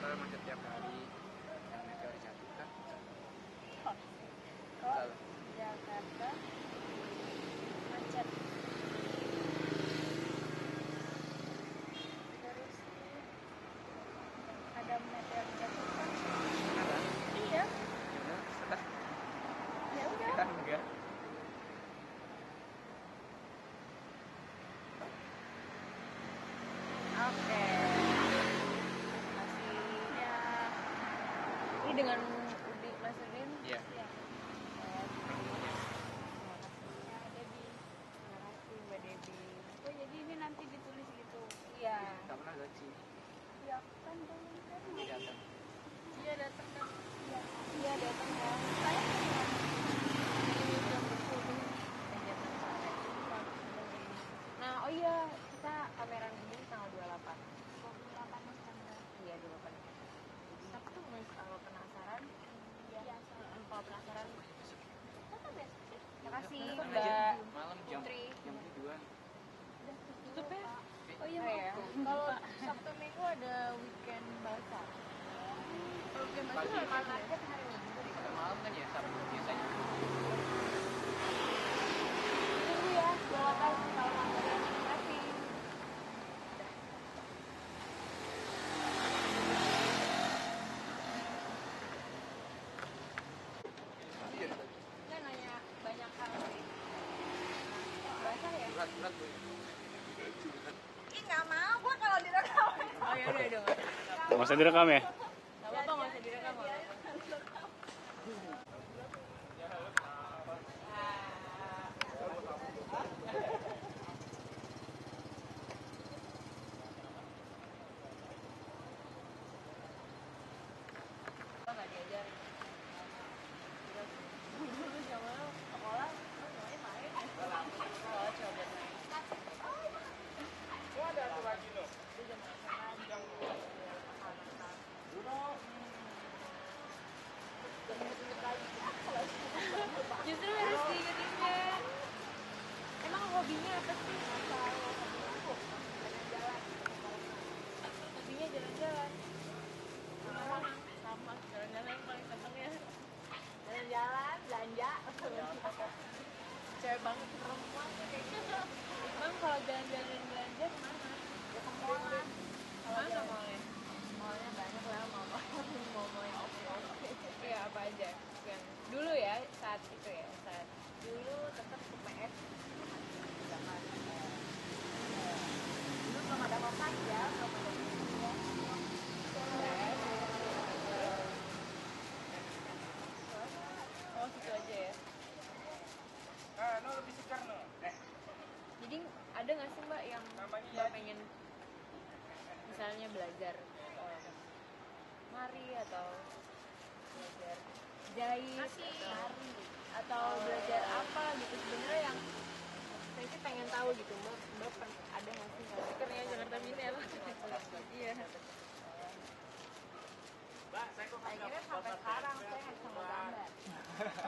Padahal macet tiap hari yang meteor jatuh kan. Kok Jakarta macet? Terus ada meteor jatuh kan? Iya. Ya udah. Enggak. Oke. Masih ya. Ini dengan Udi Mas Udin? Iya. Ya. Ya, Debbie. Terima kasih Mbak Debbie. Oh jadi ini nanti ditulis gitu? Iya. Enggak pernah gaji. Ya kan belum kan? Iya datang. Iya datang kan? Iya. Iya datang ya. Saya kan Ini jam 10 dan jam 6 sore. Nah, oh iya, kita pameran ini tanggal 28. 28 November. Iya, 28. Sabtu Mas, kalau penasaran. Iya. Kalau penasaran. Masa besok sih? Terima kasih Datang Mbak aja malam jam Putri. jam 7-an. Tutup ya? Oh iya, ya. kalau Sabtu Minggu ada weekend basah. Kalau weekend basah Pagi. normal aja hari Minggu. Kalau malam kan ya Sabtu biasanya. Tunggu ya, silakan kalau pameran. Terima kasih. Ini nanya banyak hal sih. Basah ya? Berat Bu. Ih nggak mau gua kalau direkam. Oh ya udah dong. Nggak usah direkam ya? Nggak apa-apa, nggak usah direkam. Nggak diajarin. Dulu zaman sekolah, semuanya main. Sekolah cuma buat main. Gua ada aturan gitu. Itu zaman SMA jam justru harus diingetinnya. Emang hobinya apa sih? Jalan-jalan. Hobinya jalan-jalan. Sama jalan-jalan yang paling seneng ya. Jalan-jalan, belanja. Cewek banget perempuan tuh kayak gitu. Emang kalau jalan-jalan belanja kemana? Ya ke mall-an. Mana mallnya? Mallnya banyak lah, mall yang oke. Iya apa aja? Yang dulu ya, saat itu ya, saat dulu tetap ke PS. Zaman dulu belum ada makan ya, belum ada ya. Oh situ aja ya. No lebih segar no. Jadi ada nggak sih Mbak yang Mbak pengen misalnya belajar mari atau belajar jahit atau belajar apa gitu sebenarnya yang saya sih pengen tahu gitu Mbak ada nggak sih karena Jakarta Biner iya Mbak, saya kok Akhirnya sampai sekarang saya nggak bisa gambar.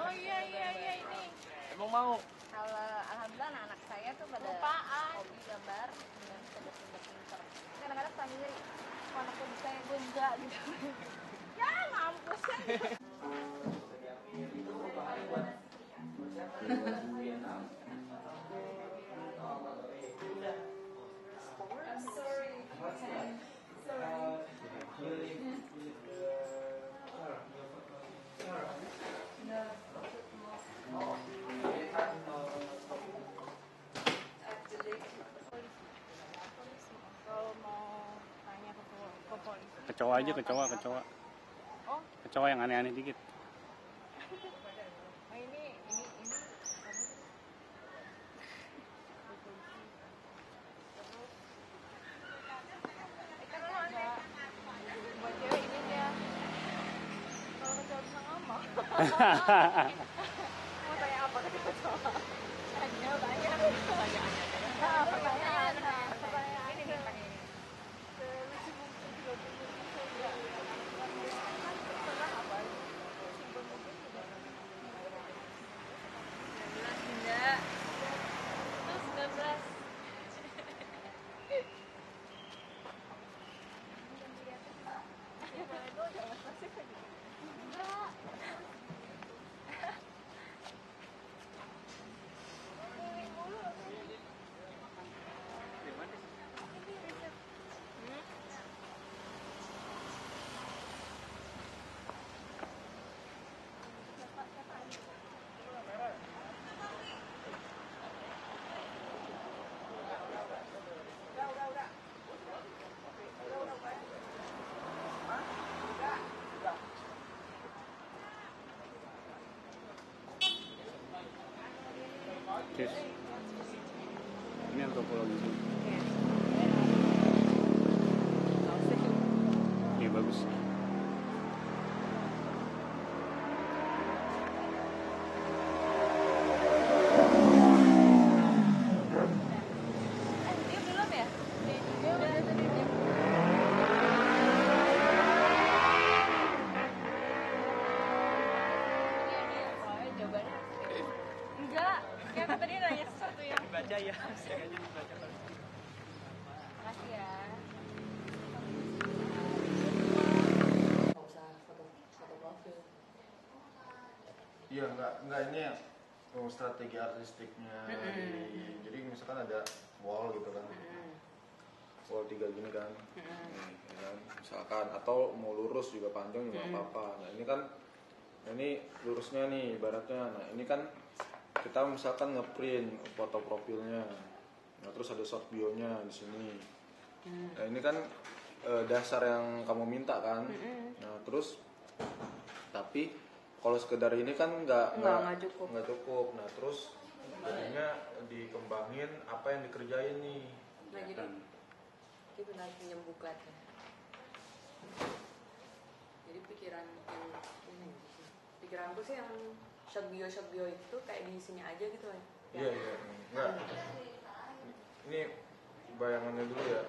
oh iya ini Emang mau? Kalau alhamdulillah anak-anak saya tuh pada hobi gambar dan pada pinter-pinter. Kadang-kadang suka ngiri, kok anakku bisa ya gue enggak gitu. Ya mampus ya. I'm sorry. Kalau mau tanya ke polisi. Kecoa aja, kecoa. Oh, Kecoa yang aneh-aneh dikit. oh ini buat cewek ini dia kalau kecoa bisa ngomong mau tanya apa ke kecoa? Tanya banyak pertanyaan ini selucu mungkin 30 juga pernah apa simpel mungkin juga 19 Bunda terus 19 Iya, lagi sih. Iya bagus. Dia belum ya? Dia udah tadi dia. Jawabannya enggak, kayak aku tadi nanya sesuatu yang Baca ya, saya aja dibaca. makasih ya. Nggak usah foto profil. Iya, enggak ini ya strategi artistiknya. Jadi misalkan ada wall gitu kan. Wall 3 gini kan. Ya kan? Misalkan atau mau lurus juga panjang juga nggak apa-apa. Nah, ini kan ini lurusnya nih ibaratnya. Nah, ini kan kita misalkan ngeprint foto profilnya. Nah, terus ada short bio-nya di sini. Nah, ini kan dasar yang kamu minta kan. Nah, terus tapi kalau sekedar ini kan nggak cukup. Nah, terus jadinya dikembangin apa yang dikerjain nih. Nah, jadi itu nanti nyembukat ya. Jadi pikiranku sih yang shot bio itu kayak di sini aja gitu ya. Iya. Enggak. Ini bayangannya dulu ya.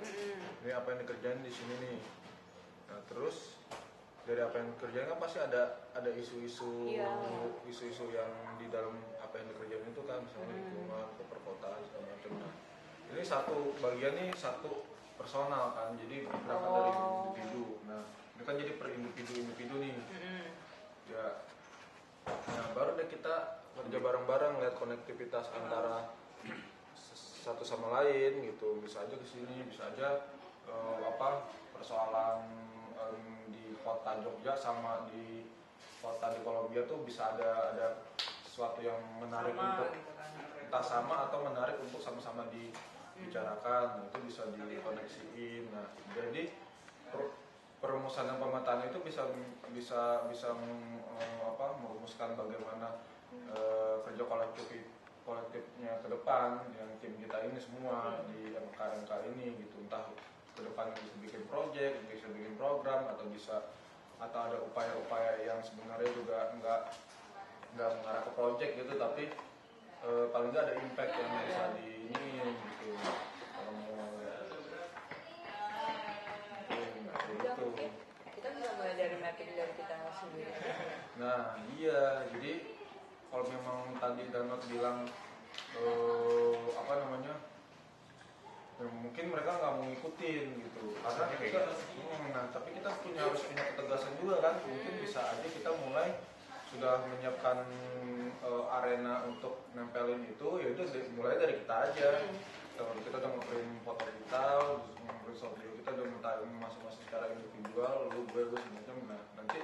Ini apa yang dikerjain di sini nih. Nah, terus dari apa yang dikerjain kan pasti ada isu-isu yang di dalam apa yang dikerjain itu kan, misalnya lingkungan, perkotaan segala macam. Nah, ini satu bagian nih satu personal kan, jadi berangkat dari individu. Nah, ini kan jadi per individu nih. Ya. Nah, baru deh kita kerja bareng-bareng, lihat konektivitas antara satu sama lain gitu. Bisa aja kesini, bisa aja persoalan di kota Jogja sama di kota di Kolombia tuh bisa ada sesuatu yang menarik untuk entah sama atau menarik untuk sama-sama dibicarakan. Itu bisa dikoneksiin. Nah, jadi perumusan dan pemetaan itu bisa merumuskan bagaimana kerja kolektifnya ke depan yang tim kita ini semua di MK ini gitu. Entah ke depan bisa bikin project, bisa bikin program, atau ada upaya-upaya yang sebenarnya juga nggak mengarah ke project gitu, tapi paling nggak ada impact yang bisa diinin gitu. Kalau mau gitu. Kita bisa mulai dari mapping dari kita sendiri. Nah iya, jadi kalau memang tadi Danot bilang mungkin mereka nggak mau ngikutin gitu, karena kita, tapi kita harus punya ketegasan juga kan. Mungkin bisa aja kita mulai sudah menyiapkan arena untuk nempelin itu, ya udah mulai dari kita aja. Kalau kita udah nge-print foto kita, nge-print short video kita, udah mintain masing-masing secara individual, lu gue semacam. Nah, nanti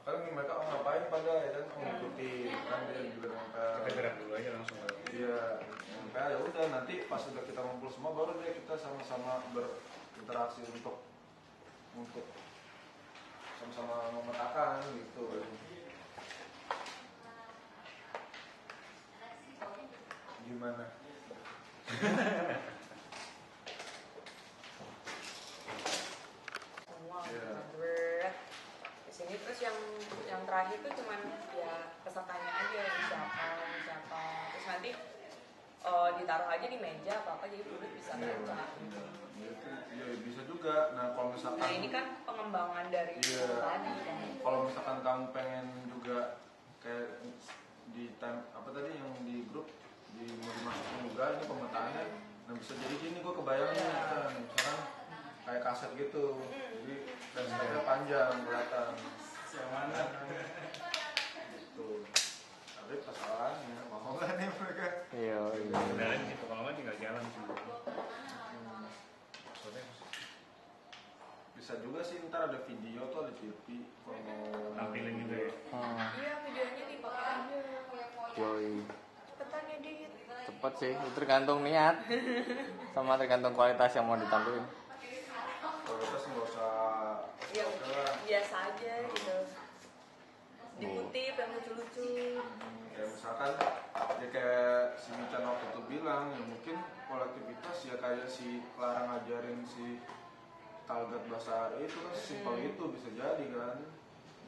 kan mereka ngapain pada ya kan, ngikutin kan, dia juga nempel. Kita gerak dulu aja langsung. Iya, nempel ya udah, nanti pas udah kita ngumpul semua baru deh kita sama-sama berinteraksi untuk sama-sama memetakan gitu. Gimana? Semua berat di sini. Terus yang terakhir tuh cuman ya pesertanya aja, siapa. Terus nanti ditaruh aja di meja apa jadi publik bisa baca. Iya bisa juga. Nah kalau misalkan. Nah ini kan pengembangan dari tadi kan. Kalau misalkan kamu pengen juga kayak di yang di grup di dimasukin juga ini pemetaannya. Nah bisa jadi gini, gue kebayangnya kan, misalkan kayak kaset gitu, jadi dan setnya panjang kelihatan. Yang mana? Gitu. Tapi persoalannya mau nggak nih mereka? Iya. Sebenarnya gitu, kalau nggak tinggal jalan sih. Bisa juga sih ntar ada video tuh, ada TV kalau mau tampilin gitu ya. Iya videonya dipakai aja. Yoi. Cepetan edit. Cepet sih, itu tergantung niat sama tergantung kualitas yang mau ditampilin. Kualitas nggak usah Yang biasa aja gitu. Dikutip yang lucu-lucu. Kayak misalkan ya kayak si Mican waktu itu bilang ya mungkin kolektivitas ya kayak si Clara ngajarin si Talgat bahasa Arab itu kan simpel itu bisa jadi kan.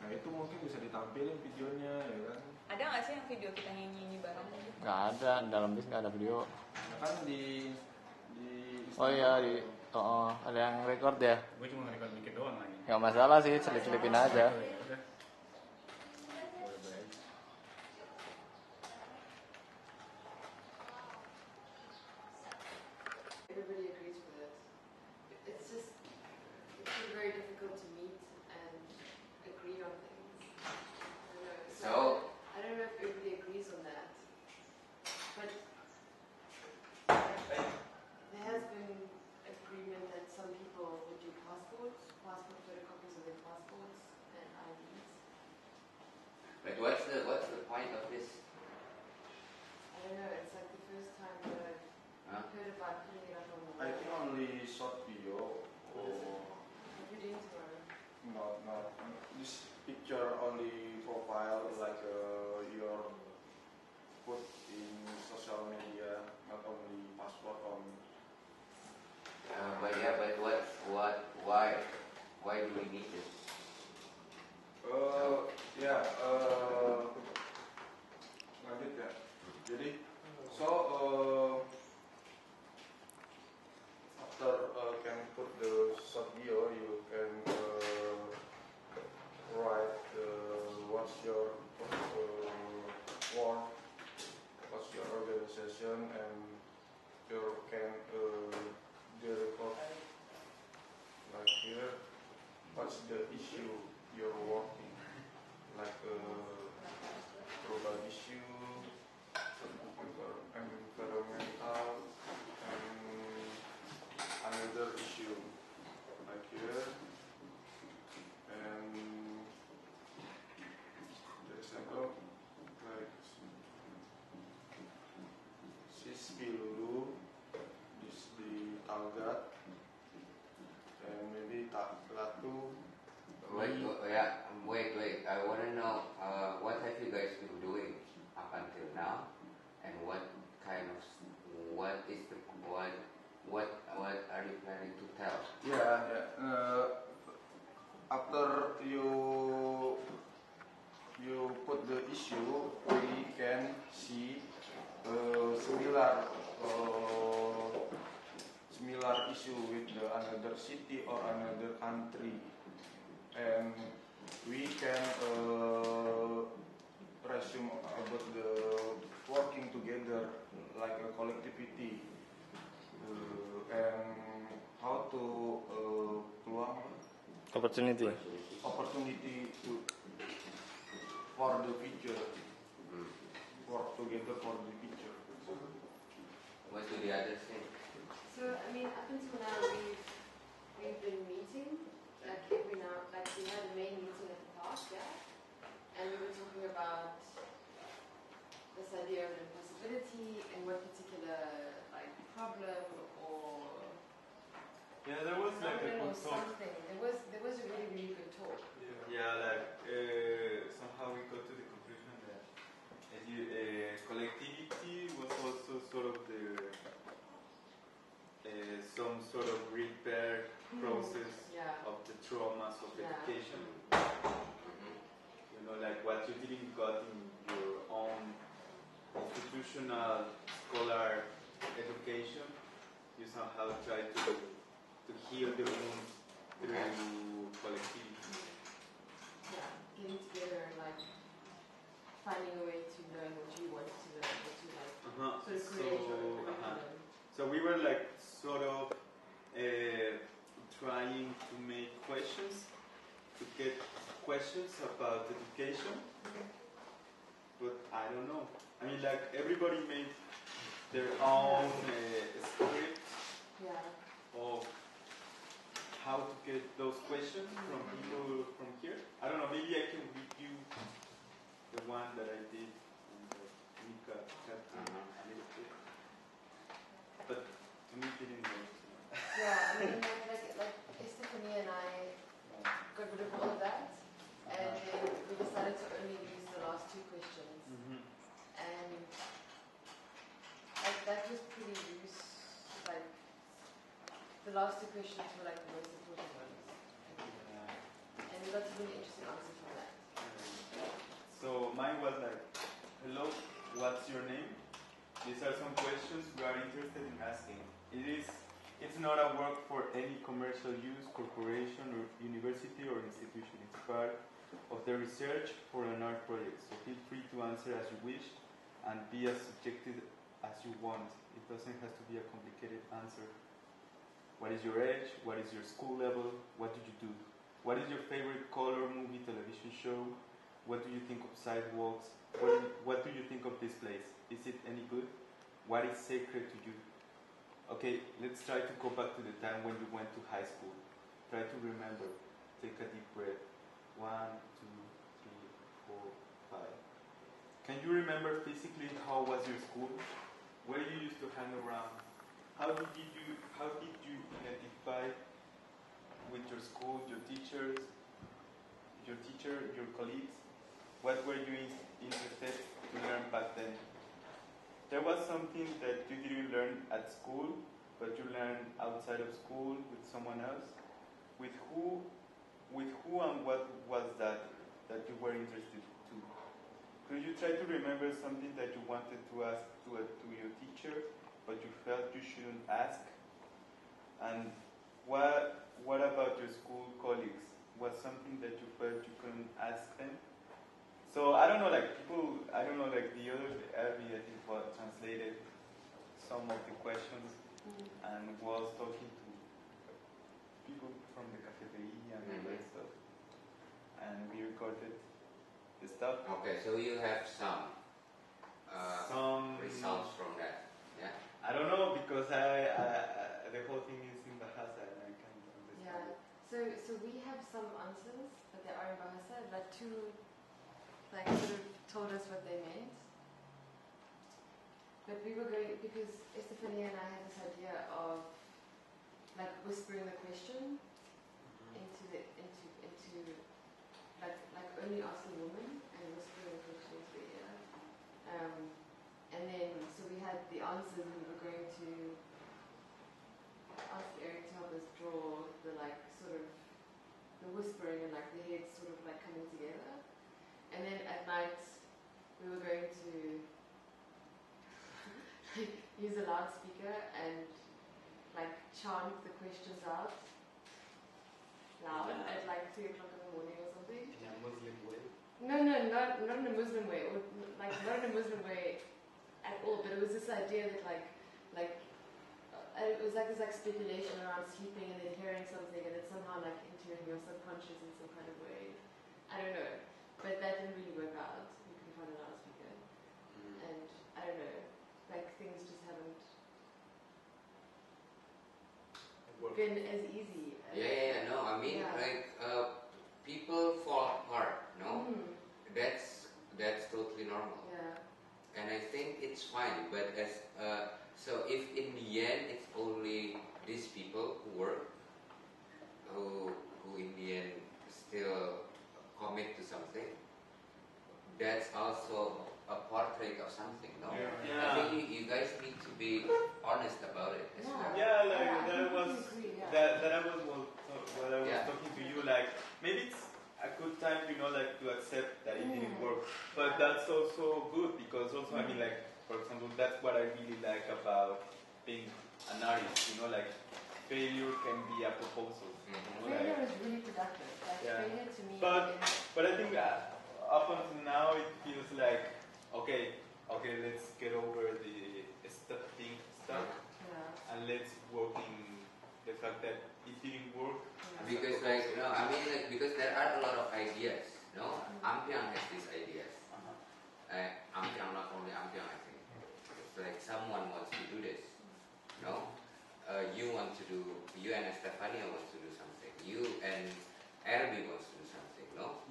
Nah itu mungkin bisa ditampilin videonya ya kan. Ada nggak sih yang video kita nyanyi bareng? Nggak ada, dalam bis nggak ada video. Nah, kan di Oh iya ada yang record ya. Gue cuma record dikit doang lagi. Nggak masalah sih, selip-selipin aja. Everybody agrees with it. It's just very difficult to meet and agree on things. I don't know if everybody agrees on that. But there has been agreement that some people would do passport photocopies of their passports and IDs. But what's the point of this? I don't know, it's like the first time that I've heard about putting it up on the I think only short video or What you doing tomorrow? not this picture only profile like your put in social media, not only passport only. But why do we need this? Lanjut ya. Jadi after can put the short video, you can write what's your work, what's your organization, and you can the record like here. What's the issue you're working, like global issue, environmental, and another issue like here. And the example like Sispi Lulu, this di Talgat, and maybe Latu. Wait. I want to know what have you guys been doing up until now, and what are you planning to tell? After you put the issue, we can see similar issue with another city or another country, and we can resume about the working together like a collectivity, and how to Opportunity to for the future, work together for the future. What do the others think? So, I mean, up until now, we've been meeting, like every now, like we had a main meeting at the park, yeah? And we were talking about this idea of impossibility and what particular, like, problem or... Yeah, there was like a or good talk. something. There was a really, really good talk. Yeah, like somehow we got to the conclusion that collectivity was also sort of some sort of repair process of the traumas of education. You know, like what you didn't got in your own institutional scholar education, you somehow try to heal the wound through collectivity. Yeah, getting together and like finding a way to learn what you want to learn, what you like. Sort of creating a curriculum. So we were like sort of trying to make questions, to get questions about education, but I don't know. I mean, like everybody made their own script of how to get those questions from people from here. I don't know, maybe I can read you the one that I did in the Mika chapter a little bit. But to me it didn't work. Yeah, I mean, like Stephanie and I got rid of all of that, and then we decided to only use the last two questions. And like that was pretty loose last two questions were like the most important ones. And we got some really interesting answers from that. So mine was like, hello, what's your name? These are some questions we are interested in asking. It's not a work for any commercial use, corporation, or university or institution. It's part of the research for an art project. So feel free to answer as you wish and be as subjective as you want. It doesn't have to be a complicated answer. What is your age? What is your school level? What did you do? What is your favorite color, movie, television show? What do you think of sidewalks? What do you think of this place? Is it any good? What is sacred to you? Okay, let's try to go back to the time when you went to high school. Try to remember. Take a deep breath. 1, 2, 3, 4, 5. Can you remember physically how was your school? Where you used to hang around? How did you identify with your school, your teachers, your colleagues? What were you interested to learn back then? There was something that you didn't learn at school, but you learned outside of school with someone else. With who and what was that you were interested to? Could you try to remember something that you wanted to ask to your teacher, but you felt you shouldn't ask? And what about your school colleagues? Was something that you felt you couldn't ask them? So I don't know, like the other Abby, I think, translated some of the questions and was talking to people from the cafeteria and all that stuff. And we recorded the stuff. Okay, so you have some results from that, yeah? I don't know, because the whole thing is in Bahasa and I can't understand. Yeah. So we have some answers, but they are in Bahasa. But two, like, sort of told us what they meant. But we were going, because Estefania and I had this idea of like whispering the question into like only asking women and whispering the question into the ear. And then so we had the answers and we were going to ask Eric to help us draw the like sort of the whispering and like the heads sort of like coming together. And then at night we were going to like use a loudspeaker and like chant the questions out loud at like 3 o'clock in the morning or something. In a Muslim way? No, not in a Muslim way, or like not in a Muslim way at all. But it was this idea that it was like this like speculation around sleeping and then hearing something and then somehow like entering your subconscious in some kind of way. I don't know, but that didn't really work out. We couldn't find a loudspeaker, and I don't know, like things just haven't been as easy. No, I mean, people fall apart, no? That's totally normal. Yeah. And I think it's fine, but so if in the end it's only these people who work, who in the end still commit to something, that's also a portrait of something, no? Yeah. I think you guys need to be honest about it as well. Yeah, like that I was talking to you, like maybe it's a good time, like to accept that it didn't work. But that's also good because also, I mean, like, for example, that's what I really like about being an artist, like failure can be a proposal. Failure is really productive. Like failure to me But I think up until now it feels like, okay, let's get over the stuff, and let's work in the fact that it didn't work. Because because there are a lot of ideas, no? Ampiang has these ideas. Ampiang, not only Ampiang, I think. It's like someone wants to do this, no? You and Estefania wants to do something. You and Erby wants to do something, no?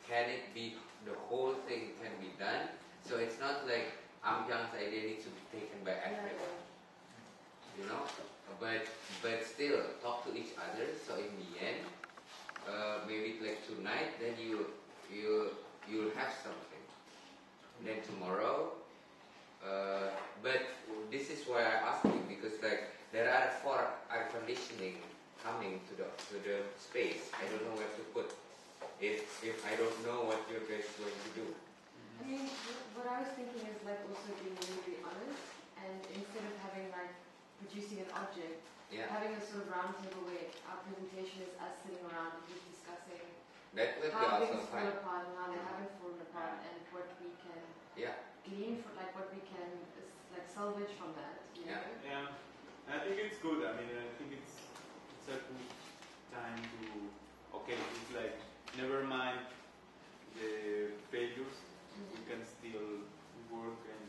Can it be, the whole thing can be done? So it's not like Ampiang's idea needs to be taken by everyone, But still, talk to each other. So in the end, maybe like tonight, then you'll have something. Then tomorrow, but this is why I asked you, because like there are 4 air conditioning coming to the space. I don't know where to put. If I don't know what you guys going to do. I mean, what I was thinking is like also being really honest, and instead of having like producing an object, having a sort of round table where our presentation is us sitting around and just discussing that will how be things also fall fine. apart and how they haven't fallen apart, and what we can glean from, like what we can like salvage from that. You know? Yeah. I think it's good. I mean, I think it's a good time to it's like never mind the failures. We can still work and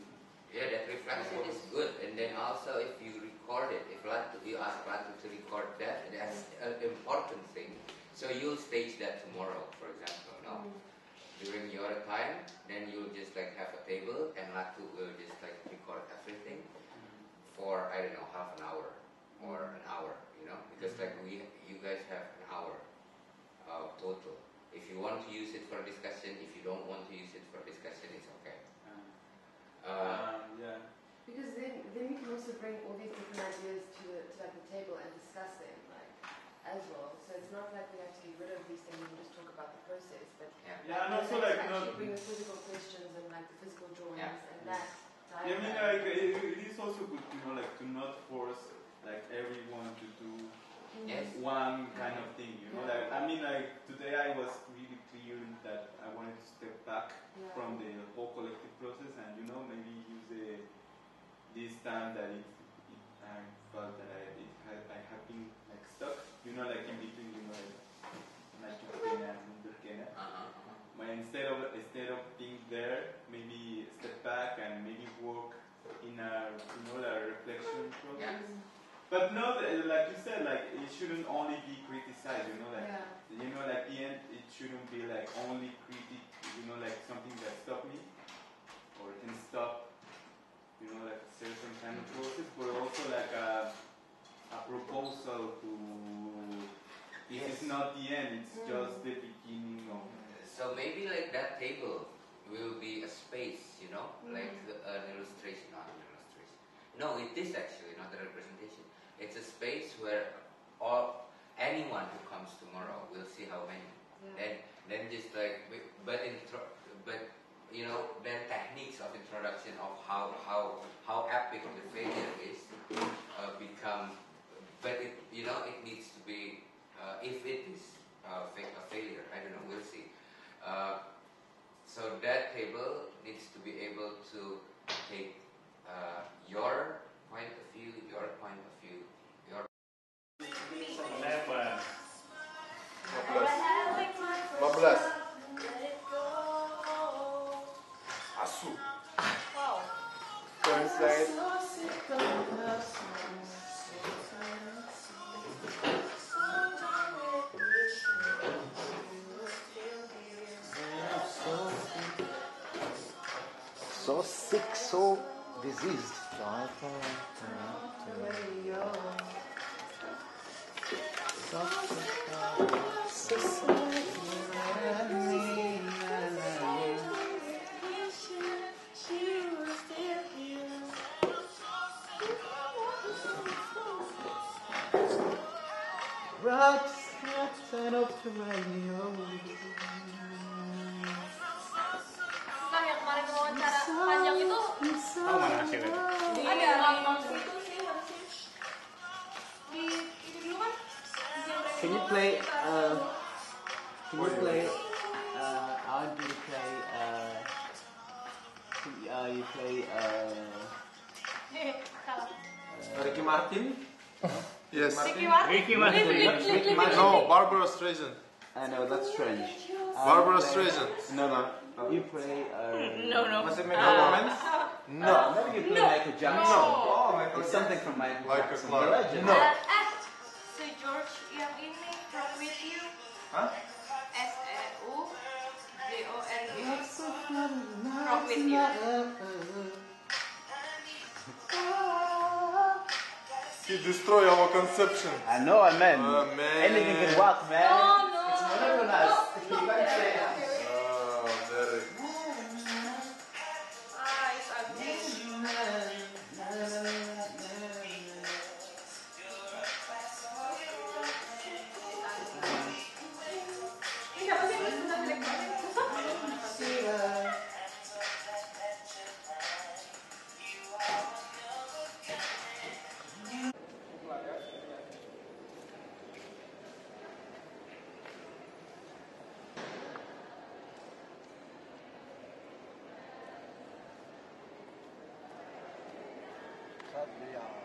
that reflection is good. And then also if you record it, if you ask Ratu to record that, that's an important thing. So you'll stage that tomorrow, for example, no? During your time, then you'll just like have a table and Ratu will just like record everything for, I don't know, half an hour or an hour, you know? Because like you guys have an hour total. If you want to use it for discussion, if you don't want to use it for discussion, it's okay. Because then we can also bring all these different ideas to like the table and discuss them like as well. So it's not like we have to get rid of these things and just talk about the process, but and also like actually bring the physical questions and like the physical drawings and that. I mean, like it is also good, you know, like to not force like everyone to do one kind of thing, you know. Like I mean, like today I was really clear that I wanted to step back from the whole collective process, and you know, maybe use this time that I felt that I have been like stuck, you know, like in between, you know, like Turkana and Turkana. But instead of being there, maybe step back and maybe work in a reflection process. But no, like you said, like it shouldn't only be criticized, you know, like at the end it shouldn't be like only critic, you know, like something that stopped me or can stop, you know, like a certain kind of process, but also like a proposal to. This is not the end; it's just the beginning of. So maybe like that table will be a space, you know, like an illustration, not an illustration. No, it is actually not a representation. It's a space where anyone who comes tomorrow will see how many. Then just like, but you know, then techniques of introduction of how epic the failure is become. But it, you know, it needs to be if it is a failure. I don't know. We'll see. So that table needs to be able to take your point of view, your 15. Asu. Wow. Translate. So sick, so diseased. Rocks turn up to radio. Nah, yang kemarin wawancara panjang itu mana hasilnya? Ada lama gitu sih harusnya. Di itu dulu kan. Can you play I want you to play you play Ricky Martin? Yes. Ricky Martin. No, Barbara Streisand. I know, that's strange. Barbara Streisand. No. You play No. Was it Michael Romance? No, maybe you play Michael Jackson. No. Oh, Michael It's something from Michael Jackson, the Clark. legend. No. Si George yang ini Rock With You. Huh? SEUJORGE. Rock With You. He destroyed our conception. I know, man. Man. Anything can work, man. No. It's monotonous. You can't say Derek. It's ugly. Iya.